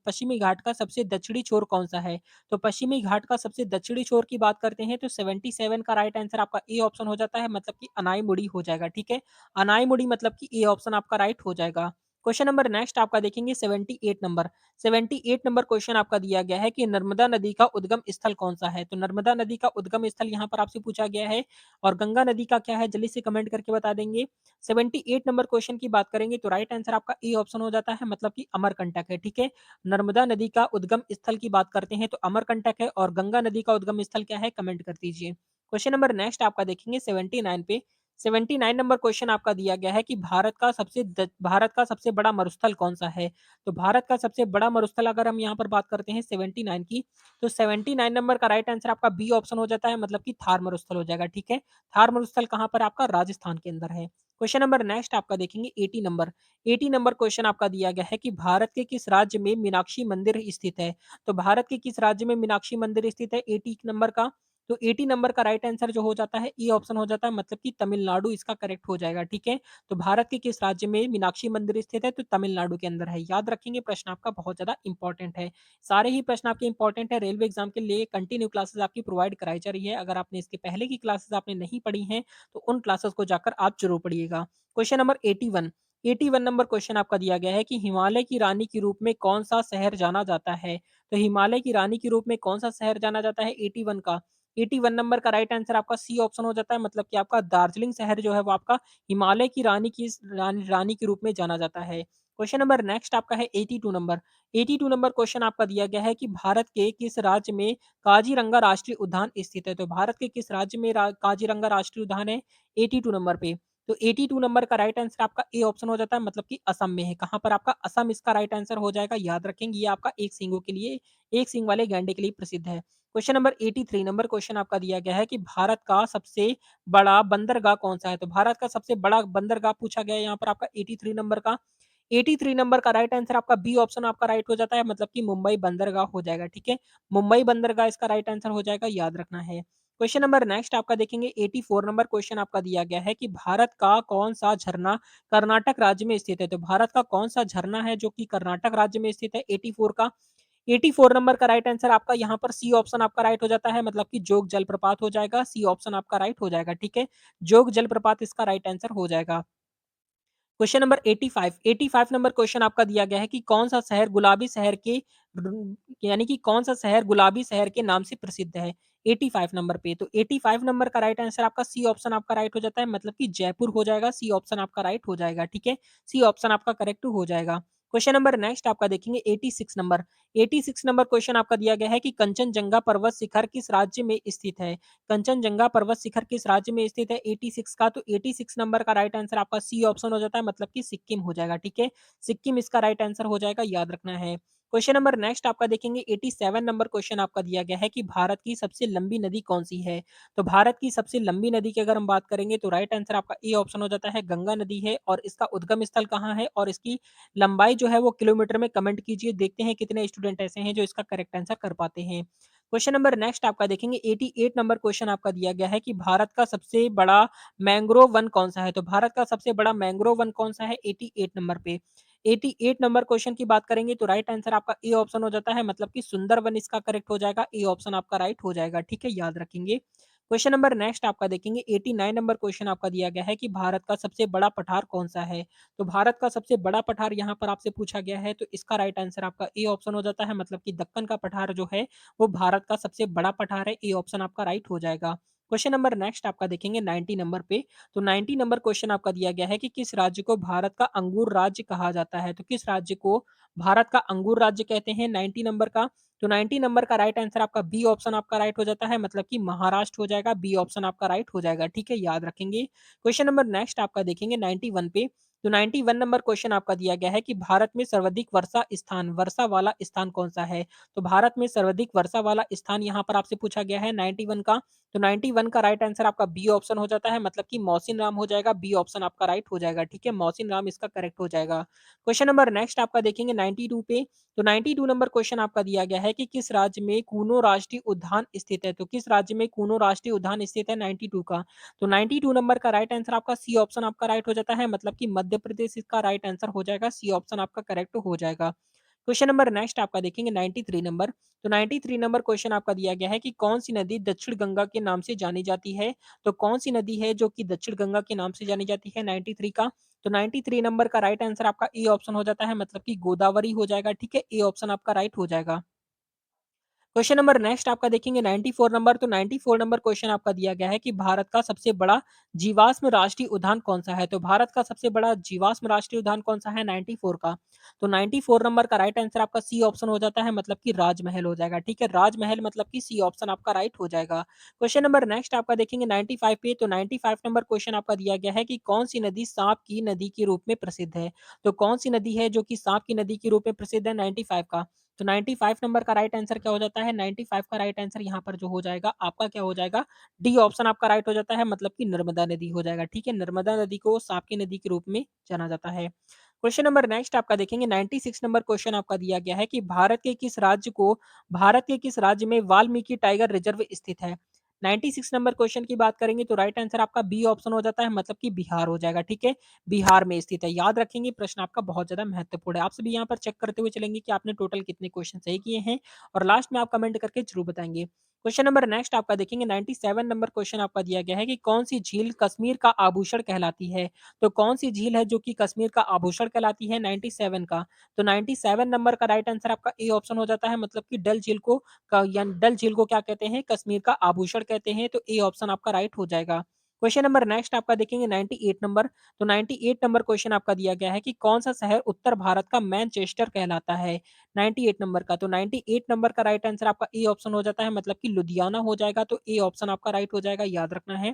दक्षिणी छोर कौन-सा है? तो पश्चिमी घाट का सबसे दक्षिणी छोर की बात करते हैं तो 77 का राइट आंसर आपका ए ऑप्शन हो जाता है, मतलब कि अनाईमुड़ी हो जाएगा, ठीक है? अनाईमुड़ी मतलब कि ए ऑप्शन आपका राइट हो जाएगा। क्वेश्चन नंबर नेक्स्ट आपका देखेंगे 78 नंबर। 78 नंबर क्वेश्चन आपका दिया गया है कि नर्मदा नदी का उद्गम स्थल कौन-सा है? तो नर्मदा नदी का उद्गम स्थल यहाँ पर आपसे पूछा गया है। और गंगा नदी का क्या है, जल्दी से कमेंट करके बता देंगे। 78 नंबर क्वेश्चन की बात करेंगे तो राइट आंसर आपका ए ऑप्शन हो जाता है, मतलब कि अमरकंटक है, ठीक है? नर्मदा नदी का उद्गम स्थल की बात करते हैं तो अमरकंटक है, और गंगा नदी का उद्गम स्थल क्या है, कमेंट कर दीजिए। क्वेश्चन नंबर नेक्स्ट आपका देखेंगे 79 पे। 79 नंबर क्वेश्चन आपका दिया गया है कि भारत का सबसे बड़ा मरुस्थल कौन-सा है? तो भारत का सबसे बड़ा मरुस्थल अगर हम यहाँ पर बात करते हैं 79 की, तो 79 नंबर का राइट आंसर आपका बी ऑप्शन हो जाता है, मतलब कि थार मरुस्थल हो जाएगा, ठीक है? थार मरुस्थल कहाँ पर आपका? राजस्थान के अंदर है। क्वेश्चन नंबर नेक्स्ट आपका देखेंगे 80 नंबर। 80 नंबर क्वेश्चन आपका दिया गया है कि भारत के किस राज्य में मीनाक्षी मंदिर स्थित है? तो भारत के किस राज्य में मीनाक्षी मंदिर स्थित है 80 नंबर का? तो 80 नंबर का राइट आंसर जो हो जाता है ए ऑप्शन हो जाता है, मतलब कि तमिलनाडु इसका करेक्ट हो जाएगा, ठीक है? तो भारत के किस राज्य में मीनाक्षी मंदिर स्थित है? तो तमिलनाडु के अंदर है। याद रखेंगे, प्रश्न आपका बहुत ज़्यादा इंपॉर्टेंट है। सारे ही प्रश्न आपके इंपॉर्टेंट है। रेलवे एग्जाम के लिए कंटिन्यू क्लासेस आपकी प्रोवाइड कराई जा रही है। अगर आपने इसके पहले की क्लासेस आपने नहीं पढ़ी हैं, तो उन क्लासेस को जाकर आप ज़रूर पढ़िएगा। Question number 81। 81 नंबर क्वेश्चन आपका दिया गया है कि हिमालय की रानी के रूप में कौन-सा शहर जाना जाता है? तो हिमालय की रानी के रूप में कौन-सा शहर जाना जाता है 81 का? 81 नंबर का राइट आंसर आपका सी ऑप्शन हो जाता है, मतलब कि आपका दार्जिलिंग शहर जो है वो आपका हिमालय की रानी के रूप में जाना जाता है। क्वेश्चन नंबर नेक्स्ट आपका है 82 नंबर। 82 नंबर क्वेश्चन आपका दिया गया है कि भारत के किस राज्य में काजीरंगा राष्ट्रीय उद्यान स्थित है? तो भारत के किस राज्य में काजीरंगा राष्ट्रीय उद्यान है 82 नंबर पे? तो 82 नंबर का राइट आंसर आपका ए ऑप्शन हो जाता है, मतलब कि असम में है। कहाँ पर आपका? असम इसका राइट आंसर हो जाएगा, याद रखेंगे। ये आपका एक सींगों के लिए, एक सींग वाले गैंडे के लिए प्रसिद्ध है। क्वेश्चन नंबर 83 नंबर क्वेश्चन आपका दिया गया है कि भारत का सबसे बड़ा बंदरगाह कौन सा है? तो भारत का सबसे बड़ा बंदरगाह पूछा गया है यहाँ पर आपका 83 नंबर का। 83 नंबर का राइट आंसर आपका बी ऑप्शन आपका राइट हो जाता है, मतलब कि मुंबई बंदरगाह हो जाएगा, ठीक है? मुंबई बंदरगाह इसका राइट आंसर हो जाएगा, याद रखना है। क्वेश्चन नंबर नेक्स्ट आपका देखेंगे 84 नंबर क्वेश्चन आपका दिया गया है कि भारत का कौन-सा झरना कर्नाटक राज्य में स्थित है? तो भारत का कौन-सा झरना है जो कि कर्नाटक राज्य में स्थित है 84 का? 84 नंबर का राइट आंसर आपका यहाँ पर सी ऑप्शन आपका राइट हो जाता है, मतलब कि जोग जलप्रपात हो जाएगा, सी ऑप्शन आपका राइट हो जाएगा, ठीक है? जोग जलप्रपात इसका राइट आंसर हो जाएगा। क्वेश्चन नंबर 85, 85 नंबर क्वेश्चन आपका दिया गया है कि कौन सा शहर गुलाबी शहर के यानी कि कौन सा शहर गुलाबी शहर के नाम से प्रसिद्ध है? 85 नंबर पे, तो 85 नंबर का राइट आंसर आपका सी ऑप्शन आपका राइट हो जाता है, मतलब कि जयपुर हो जाएगा, सी ऑप्शन आपका राइट हो जाएगा, ठीक है? सी ऑप्शन आपका करेक्ट हो जाएगा। क्वेश्चन नंबर नेक्स्ट आपका देखेंगे 86 नंबर। 86 नंबर क्वेश्चन आपका दिया गया है कि कंचनजंगा पर्वत शिखर किस राज्य में स्थित है? कंचनजंगा पर्वत शिखर किस राज्य में स्थित है 86 का? तो 86 नंबर का राइट आंसर आपका सी ऑप्शन हो जाता है, मतलब कि सिक्किम हो जाएगा, ठीक है? सिक्किम इसका राइट आंसर हो जाएगा, याद रखना है। क्वेश्चन नंबर नेक्स्ट आपका देखेंगे 87 नंबर क्वेश्चन आपका दिया गया है कि भारत की सबसे लंबी नदी कौन सी है? तो भारत की सबसे लंबी नदी की अगर हम बात करेंगे तो राइट आंसर आपका ए ऑप्शन हो जाता है, गंगा नदी है। और इसका उद्गम स्थल कहाँ है और इसकी लंबाई जो है वो किलोमीटर में कमेंट कीजिए, देखते हैं कितने स्टूडेंट ऐसे हैं जो इसका करेक्ट आंसर कर पाते हैं। क्वेश्चन नंबर नेक्स्ट आपका देखेंगे 88 नंबर क्वेश्चन आपका दिया गया है कि भारत का सबसे बड़ा मैंग्रोव वन कौन सा है? तो भारत का सबसे बड़ा मैंग्रोव वन कौन सा है 88 नंबर पे? 88 नंबर क्वेश्चन की बात करेंगे तो राइट आंसर आपका ए ऑप्शन हो जाता है, मतलब कि सुंदरवन इसका करेक्ट हो जाएगा, ए ऑप्शन आपका राइट हो जाएगा, ठीक है? याद रखेंगे। क्वेश्चन नंबर नेक्स्ट आपका देखेंगे 89 नंबर क्वेश्चन आपका दिया गया है कि भारत का सबसे बड़ा पठार कौन सा है? तो भारत का सबसे बड़ा पठार यहाँ पर आपसे पूछा गया है, तो इसका राइट आंसर आपका ए ऑप्शन हो जाता है, मतलब कि दक्कन का पठार जो है वो भारत का सबसे बड़ा पठार है, ए ऑप्शन आपका राइट हो जाएगा। क्वेश्चन नंबर नेक्स्ट आपका देखेंगे 90 नंबर पे, तो 90 नंबर क्वेश्चन आपका दिया गया है कि किस राज्य को भारत का अंगूर राज्य कहा जाता है? तो किस राज्य को भारत का अंगूर राज्य कहते हैं 90 नंबर का? तो 90 नंबर का राइट आंसर आपका बी ऑप्शन आपका राइट हो जाता है, मतलब कि महाराष्ट्र हो जाएगा, बी ऑप्शन आपका राइट हो जाएगा, ठीक है? याद रखेंगे। क्वेश्चन नंबर नेक्स्ट आपका देखेंगे 91 पे, तो 91 नंबर क्वेश्चन आपका दिया गया है कि भारत में सर्वाधिक वर्षा वाला स्थान कौन सा है? तो भारत में सर्वाधिक वर्षा वाला स्थान यहाँ पर आपसे पूछा गया है 91 का। तो 91 का राइट आंसर आपका बी ऑप्शन हो जाता है, मतलब कि मौसिन राम हो जाएगा, बी ऑप्शन आपका राइट हो जाएगा, ठीक है? मौसिन राम इसका करेक्ट हो जाएगा। क्वेश्चन नंबर नेक्स्ट आपका देखेंगे 92 पे, तो 92 नंबर क्वेश्चन आपका दिया गया है कि किस राज्य में कूनो राष्ट्रीय उद्यान स्थित है? तो किस राज्य में कूनो राष्ट्रीय उद्यान स्थित है 92 का? तो 92 नंबर का राइट आंसर आपका सी ऑप्शन आपका राइट हो जाता है, मतलब कि मध्य प्रदेश इसका राइट आंसर हो जाएगा, सी ऑप्शन आपका करेक्ट हो जाएगा। क्वेश्चन नंबर नेक्स्ट आपका देखेंगे 93 नंबर, तो 93 नंबर क्वेश्चन आपका दिया गया है कि कौन सी नदी दक्षिण गंगा के नाम से जानी जाती है? तो कौन सी नदी है जो कि दक्षिण गंगा के नाम से जानी जाती है 93 का? तो 93 नंबर का राइट आंसर आपका ए ऑप्शन हो जाता है, मतलब कि गोदावरी हो जाएगा, ठीक है? ए ऑप्शन आपका राइट हो जाएगा। क्वेश्चन नंबर नेक्स्ट आपका देखेंगे 94 नंबर, तो 94 नंबर क्वेश्चन आपका दिया गया है कि भारत का सबसे बड़ा जीवाश्म राष्ट्रीय उद्यान कौन सा है? तो भारत का सबसे बड़ा जीवाश्म राष्ट्रीय उद्यान कौन सा है 94 का? तो 94 नंबर का राइट आंसर आपका सी ऑप्शन हो जाता है, मतलब कि राजमहल हो जाएगा, ठीक है? राजमहल मतलब कि सी ऑप्शन आपका राइट हो जाएगा। क्वेश्चन नंबर नेक्स्ट आपका देखेंगे 95 पे, तो 95 नंबर क्वेश्चन आपका दिया गया है कि कौन सी नदी सांप की नदी के रूप में प्रसिद्ध है? तो कौन सी नदी है जो कि सांप की नदी के रूप में प्रसिद्ध है 95 का? तो 95 नंबर का राइट आंसर क्या हो जाता है? 95 का राइट आंसर यहाँ पर जो हो जाएगा आपका क्या हो जाएगा? डी ऑप्शन आपका राइट हो जाता है, मतलब कि नर्मदा नदी हो जाएगा, ठीक है? नर्मदा नदी को सांप की नदी के रूप में जाना जाता है। क्वेश्चन नंबर नेक्स्ट आपका देखेंगे 96 नंबर क्वेश्चन आपका दिया गया है कि भारत के किस राज्य में वाल्मीकि टाइगर रिजर्व स्थित है? 96 नंबर क्वेश्चन की बात करेंगे तो राइट आंसर आपका बी ऑप्शन हो जाता है, मतलब कि बिहार हो जाएगा, ठीक है? बिहार में स्थित है। याद रखेंगे प्रश्न आपका बहुत ज़्यादा महत्वपूर्ण है। आप सभी यहाँ पर चेक करते हुए चलेंगे कि आपने टोटल कितने क्वेश्चन सही किए हैं और लास्ट में आप कमेंट करके ज़रूर बताएँगे। क्वेश्चन नंबर नेक्स्ट आपका देखेंगे 97 नंबर क्वेश्चन आपका दिया गया है कि कौन-सी झील कश्मीर का आभूषण कहलाती है? तो कौन-सी झील है जो कि कश्मीर का आभूषण कहलाती है 97 का? तो 97 नंबर का राइट आंसर आपका ए ऑप्शन हो जाता है, मतलब कि डल झील को क्या कहते हैं? कश्मीर का आभूषण कहते हैं, तो ए ऑप्शन आपका राइट हो जाएगा। क्वेश्चन नंबर नेक्स्ट आपका देखेंगे 98 नंबर, तो 98 नंबर क्वेश्चन आपका दिया गया है कि कौन-सा शहर उत्तर भारत का मैनचेस्टर कहलाता है 98 नंबर का? तो 98 नंबर का राइट आंसर आपका ए ऑप्शन हो जाता है, मतलब कि लुधियाना हो जाएगा, तो ए ऑप्शन आपका राइट हो जाएगा, याद रखना है।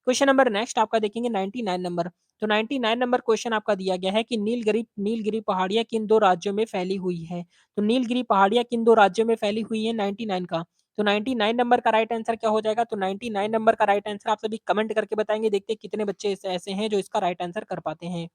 क्वेश्चन नंबर नेक्स्ट आपका देखेंगे 99 नंबर, तो 99 नंबर क्वेश्चन आपका दिया गया है कि नीलगिरी पहाड़ियाँ किन 2 राज्यों में फैली हुई है? तो नीलगिरी पहाड़ियाँ किन 2 राज्यों में फैली हुई है 99 का? तो 99 नंबर का राइट आंसर क्या हो जाएगा? तो 99 नंबर का राइट आंसर आप सभी कमेंट करके बताएँगे, देखते हैं कितने बच्चे ऐसे ऐसे हैं जो इसका राइट आंसर कर पाते हैं।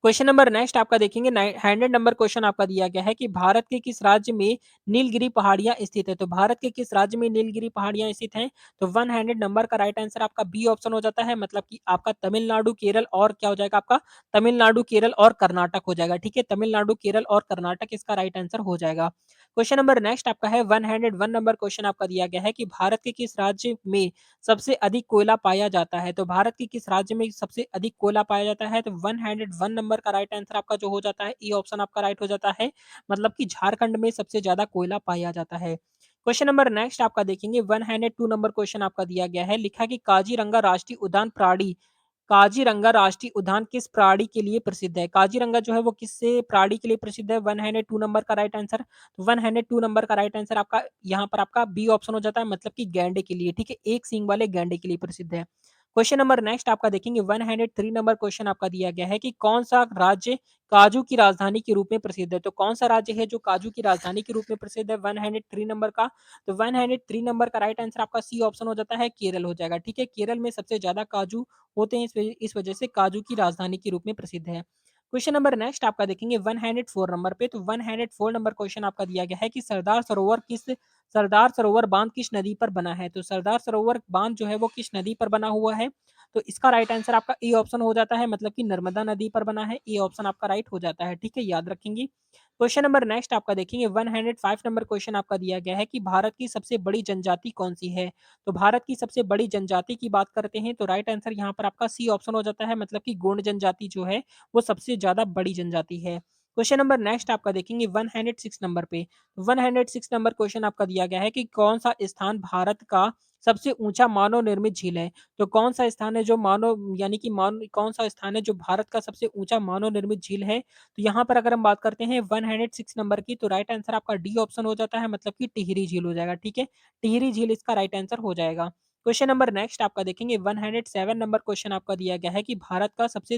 क्वेश्चन नंबर नेक्स्ट आपका देखेंगे 100 नंबर क्वेश्चन आपका दिया गया है कि भारत के किस राज्य में नीलगिरी पहाड़ियाँ स्थित है? तो भारत के किस राज्य में नीलगिरी पहाड़ियाँ स्थित हैं? तो 100 नंबर का राइट आंसर आपका बी ऑप्शन हो जाता है, मतलब कि आपका तमिलनाडु, केरल और क्या हो जाएगा आपका तमिलनाडु, केरल और कर्नाटक हो जाएगा। ठीक है, तमिलनाडु, केरल और कर्नाटक इसका राइट आंसर हो जाएगा। क्वेश्चन नंबर नेक्स्ट आपका है 101 नंबर क्वेश्चन आपका दिया गया है कि भारत के किस राज्य में सबसे अधिक कोयला पाया जाता है? तो भारत के किस राज्य में सबसे अधिक कोयला पाया जाता है? तो 101 नंबर का राइट आंसर आपका जो हो जाता है, ई ऑप्शन आपका राइट हो जाता है, मतलब कि झारखंड में सबसे ज़्यादा कोयला पाया जाता है। क्वेश्चन नंबर नेक्स्ट आपका देखेंगे 102 नंबर क्वेश्चन आपका दिया गया है, लिखा कि काजीरंगा राष्ट्रीय उद्यान प्राणी काजीरंगा राष्ट्रीय उद्यान किस प्राणी के लिए प्रसिद्ध है? काजीरंगा जो है वो किससे प्राणी के लिए प्रसिद्ध है? 102 नंबर का राइट आंसर 102 नंबर का राइट आंसर आपका यहाँ पर आपका बी ऑप्शन हो जाता है, मतलब कि गैंडे के लिए। ठीक है, एक सींग वाले गैंडे के लिए प्रसिद्ध है। क्वेश्चन नंबर नेक्स्ट आपका देखेंगे 103 नंबर क्वेश्चन आपका दिया गया है कि कौन सा राज्य काजू की राजधानी के रूप में प्रसिद्ध है? तो कौन सा राज्य है जो काजू की राजधानी के रूप में प्रसिद्ध है 103 नंबर का? तो 103 नंबर का राइट आंसर आपका सी ऑप्शन हो जाता है, केरल हो जाएगा। ठीक है, केरल में सबसे ज्यादा काजू होते हैं, इस वजह से काजू की राजधानी के रूप में प्रसिद्ध है। क्वेश्चन नंबर नेक्स्ट आपका देखेंगे 104 नंबर पे। तो 104 नंबर क्वेश्चन आपका दिया गया है कि सरदार सरोवर बांध किस नदी पर बना है? तो सरदार सरोवर बांध जो है वो किस नदी पर बना हुआ है? तो इसका राइट आंसर आपका ए ऑप्शन हो जाता है, मतलब कि नर्मदा नदी पर बना है। ए ऑप्शन आपका राइट हो जाता है। ठीक है, याद रखेंगे। क्वेश्चन नंबर नेक्स्ट आपका देखेंगे 105 नंबर क्वेश्चन आपका दिया गया है कि भारत की सबसे बड़ी जनजाति कौन सी है? तो भारत की सबसे बड़ी जनजाति की बात करते हैं तो राइट आंसर यहाँ पर आपका सी ऑप्शन हो जाता है, मतलब कि गोंड जनजाति जो है वो सबसे ज्यादा बड़ी जनजाति है। क्वेश्चन नंबर नेक्स्ट आपका देखेंगे 106 नंबर पे। 106 नंबर क्वेश्चन आपका दिया गया है कि कौन सा स्थान भारत का सबसे ऊंचा मानव निर्मित झील है? तो कौन सा स्थान है जो मानव यानी कि मान कौन सा स्थान है जो भारत का सबसे ऊंचा मानव निर्मित झील है? तो यहाँ पर अगर हम बात करते हैं 106 नंबर की, तो राइट आंसर आपका डी ऑप्शन हो जाता है, मतलब कि टिहरी झील हो जाएगा। ठीक है, टिहरी झील इसका राइट आंसर हो जाएगा। क्वेश्चन नंबर नेक्स्ट आपका देखेंगे 107 नंबर क्वेश्चन आपका दिया गया है कि भारत का सबसे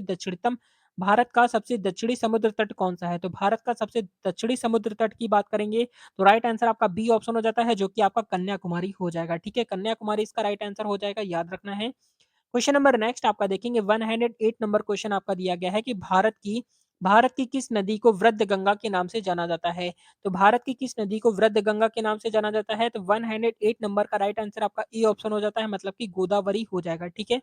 दक्षिणी समुद्र तट कौन सा है? तो भारत का सबसे दक्षिणी समुद्र तट की बात करेंगे तो राइट आंसर आपका बी ऑप्शन हो जाता है, जो कि आपका कन्याकुमारी हो जाएगा। ठीक है, कन्याकुमारी इसका राइट आंसर हो जाएगा, याद रखना है। क्वेश्चन नंबर नेक्स्ट आपका देखेंगे 108 नंबर क्वेश्चन आपका दिया गया है कि भारत की किस नदी को वृद्ध गंगा के नाम से जाना जाता है? तो भारत की किस नदी को वृद्ध गंगा के नाम से जाना जाता है? तो 108 नंबर का राइट आंसर आपका ई ऑप्शन हो जाता है, मतलब कि गोदावरी हो जाएगा। ठीक है,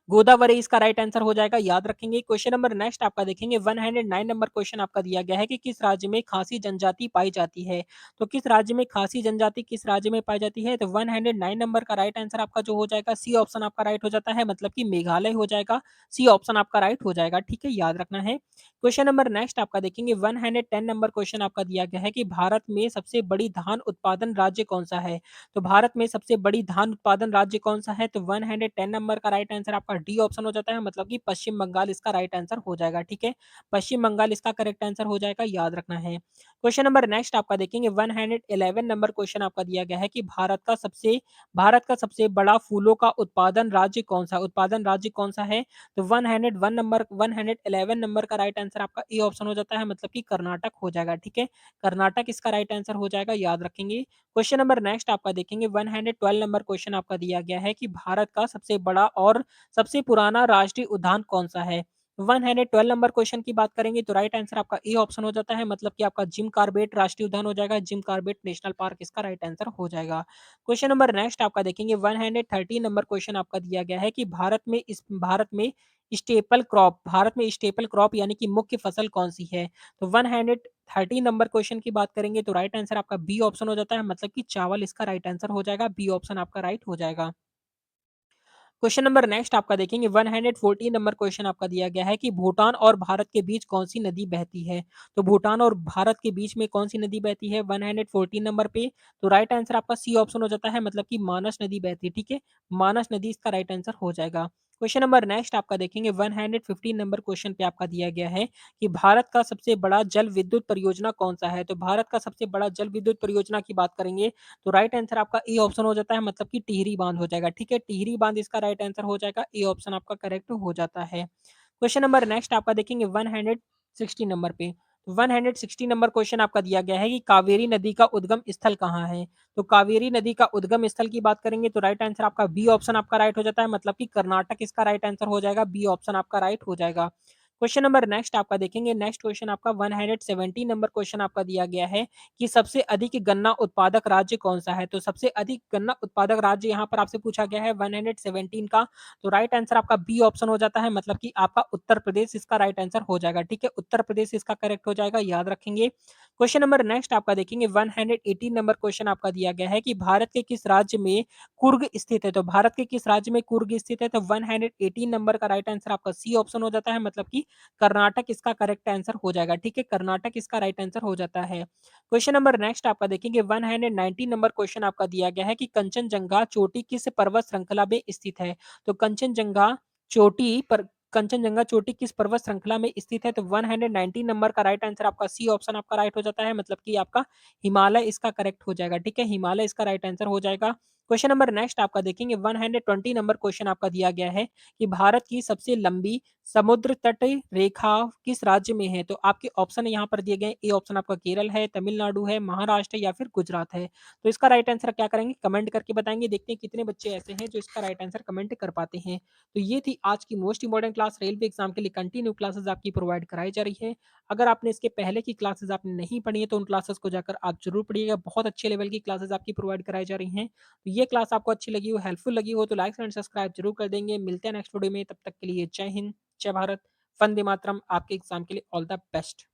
गोदावरी इसका राइट आंसर हो जाएगा, याद रखेंगे। क्वेश्चन नंबर नेक्स्ट आपका देखेंगे 109 नंबर क्वेश्चन आपका दिया गया है कि किस राज्य में खासी जनजाति पाई जाती है? तो किस राज्य में खासी जनजाति किस राज्य में पाई जाती है? तो 109 नंबर का राइट आंसर आपका जो हो जाएगा सी ऑप्शन आपका राइट हो जाता है, मतलब कि मेघालय हो जाएगा। सी ऑप्शन आपका राइट हो जाएगा। ठीक है, याद रखना है। क्वेश्चन नंबर नेक्स्ट आपका देखेंगे 110 नंबर क्वेश्चन आपका दिया गया है कि भारत में सबसे बड़ी धान उत्पादन राज्य कौन सा है? तो भारत में सबसे बड़ी धान उत्पादन राज्य कौन सा है? तो 110 नंबर का राइट आंसर आपका डी ऑप्शन हो जाता है, मतलब कि पश्चिम बंगाल इसका राइट आंसर हो जाएगा। ठीक है, पश्चिम बंगाल इसका करेक्ट आंसर हो जाएगा, याद रखना है। क्वेश्चन नंबर नेक्स्ट आपका देखेंगे 111 नंबर क्वेश्चन आपका दिया गया है कि भारत का सबसे बड़ा फूलों का उत्पादन राज्य कौन सा है? तो 111 नंबर का राइट आंसर आपका ए ऑप्शन हो जाता है, मतलब कि कर्नाटक हो जाएगा। ठीक है, कर्नाटक इसका राइट आंसर हो जाएगा, याद रखेंगे। क्वेश्चन नंबर नेक्स्ट आपका देखेंगे 112 नंबर क्वेश्चन आपका दिया गया है कि भारत का सबसे बड़ा और सबसे पुराना राष्ट्रीय उद्यान कौन सा है? 112 नंबर क्वेश्चन की बात करेंगे तो राइट आंसर आपका ए ऑप्शन हो जाता है, मतलब कि आपका जिम कार्बेट राष्ट्रीय उद्यान हो जाएगा। जिम कार्बेट नेशनल पार्क इसका राइट आंसर हो जाएगा। क्वेश्चन नंबर नेक्स्ट आपका देखेंगे 113 नंबर क्वेश्चन आपका दिया गया है कि भारत में स्टेपल क्रॉप यानी कि मुख्य फसल कौन सी है? तो 130 नंबर क्वेश्चन की बात करेंगे तो राइट आंसर आपका बी ऑप्शन हो जाता है, मतलब कि चावल इसका राइट आंसर हो जाएगा। बी ऑप्शन आपका राइट हो जाएगा। क्वेश्चन नंबर नेक्स्ट आपका देखेंगे 114 नंबर क्वेश्चन आपका दिया गया है कि भूटान और भारत के बीच कौन सी नदी बहती है? तो भूटान और भारत के बीच में कौन सी नदी बहती है 114 नंबर पे? तो राइट आंसर आपका सी ऑप्शन हो जाता है, मतलब कि मानस नदी बहती है। ठीक है, मानस नदी इसका राइट आंसर हो जाएगा। क्वेश्चन नंबर नेक्स्ट आपका देखेंगे 115 नंबर क्वेश्चन पे आपका दिया गया है कि भारत का सबसे बड़ा जल विद्युत परियोजना कौन सा है? तो भारत का सबसे बड़ा जल विद्युत परियोजना की बात करेंगे तो राइट आंसर आपका ए ऑप्शन हो जाता है, मतलब कि टिहरी बांध हो जाएगा। ठीक है, टिहरी बांध इसका राइट आंसर हो जाएगा। ए ऑप्शन आपका करेक्ट हो जाता है। क्वेश्चन नंबर नेक्स्ट आपका देखेंगे 160 नंबर पे। 160 नंबर क्वेश्चन आपका दिया गया है कि कावेरी नदी का उद्गम स्थल कहाँ है? तो कावेरी नदी का उद्गम स्थल की बात करेंगे तो राइट आंसर आपका बी ऑप्शन आपका राइट हो जाता है, मतलब कि कर्नाटक इसका राइट आंसर हो जाएगा। बी ऑप्शन आपका राइट हो जाएगा। क्वेश्चन नंबर नेक्स्ट आपका देखेंगे, नेक्स्ट क्वेश्चन आपका 170 नंबर क्वेश्चन आपका दिया गया है कि सबसे अधिक गन्ना उत्पादक राज्य कौन-सा है? तो सबसे अधिक गन्ना उत्पादक राज्य यहाँ पर आपसे पूछा गया है 117 का, तो राइट आंसर आपका बी ऑप्शन हो जाता है, मतलब कि आपका उत्तर प्रदेश इसका राइट आंसर हो जाएगा, ठीक है? उत्तर प्रदेश इसका करेक्ट हो जाएगा, याद रखेंगे। क्वेश्चन नंबर नेक्स्ट आपका देखेंगे 118 नंबर क्वेश्चन आपका दिया गया है कि भारत के किस राज्य में कुर्ग स्थित है? तो भारत के किस राज्य में कुर्ग स्थित है? तो 118 नंबर का राइट आंसर आपका सी ऑप्शन हो जाता है, मतलब कि कर्नाटक इसका करेक्ट आंसर हो जाएगा, ठीक है? कर्नाटक इसका राइट आंसर हो जाता है। क्वेश्चन नंबर नेक्स्ट आपका देखेंगे 119 नंबर क्वेश्चन आपका दिया गया है कि कंचनजंगा चोटी किस पर्वत श्रृंखला में स्थित है? तो कंचनजंगा चोटी किस पर्वत श्रृंखला में स्थित है? तो 119 नंबर का राइट आंसर आपका सी ऑप्शन आपका राइट हो जाता है, मतलब कि आपका हिमालय इसका करेक्ट हो जाएगा, ठीक है? हिमालय इसका राइट आंसर हो जाएगा। क्वेश्चन नंबर नेक्स्ट आपका देखेंगे 120 नंबर क्वेश्चन आपका दिया गया है कि भारत की सबसे लंबी समुद्र तट रेखा किस राज्य में है? तो आपके ऑप्शन यहाँ पर दिए गए, ए ऑप्शन आपका केरल है, तमिलनाडु है, महाराष्ट्र या फिर गुजरात है। तो इसका राइट आंसर क्या करेंगे? कमेंट करके बताएंगे। देखते हैं कितने बच्चे ऐसे हैं जो इसका राइट आंसर कमेंट कर पाते हैं। तो ये थी आज की most important class, railway exam के लिए कंटिन्यू क्लासेस आपकी प्रोवाइड कराई जा रही है। अगर आपने इसके पहले की क्लासेस आपने नहीं पढ़ी है तो उन क्लासेस को जाकर आप जरूर पढ़िएगा। बहुत अच्छे लेवल की क्लासेस आपकी प्रोवाइड कराई जा रही हैं। तो ये क्लास आपको अच्छी लगी हो, हेल्पफुल लगी हो तो लाइक एंड सब्सक्राइब जरूर कर देंगे। मिलते हैं नेक्स्ट वीडियो में, तब तक के लिए जय हिंद, जय भारत, वंदे मातरम। आपके एग्जाम के लिए ऑल द बेस्ट।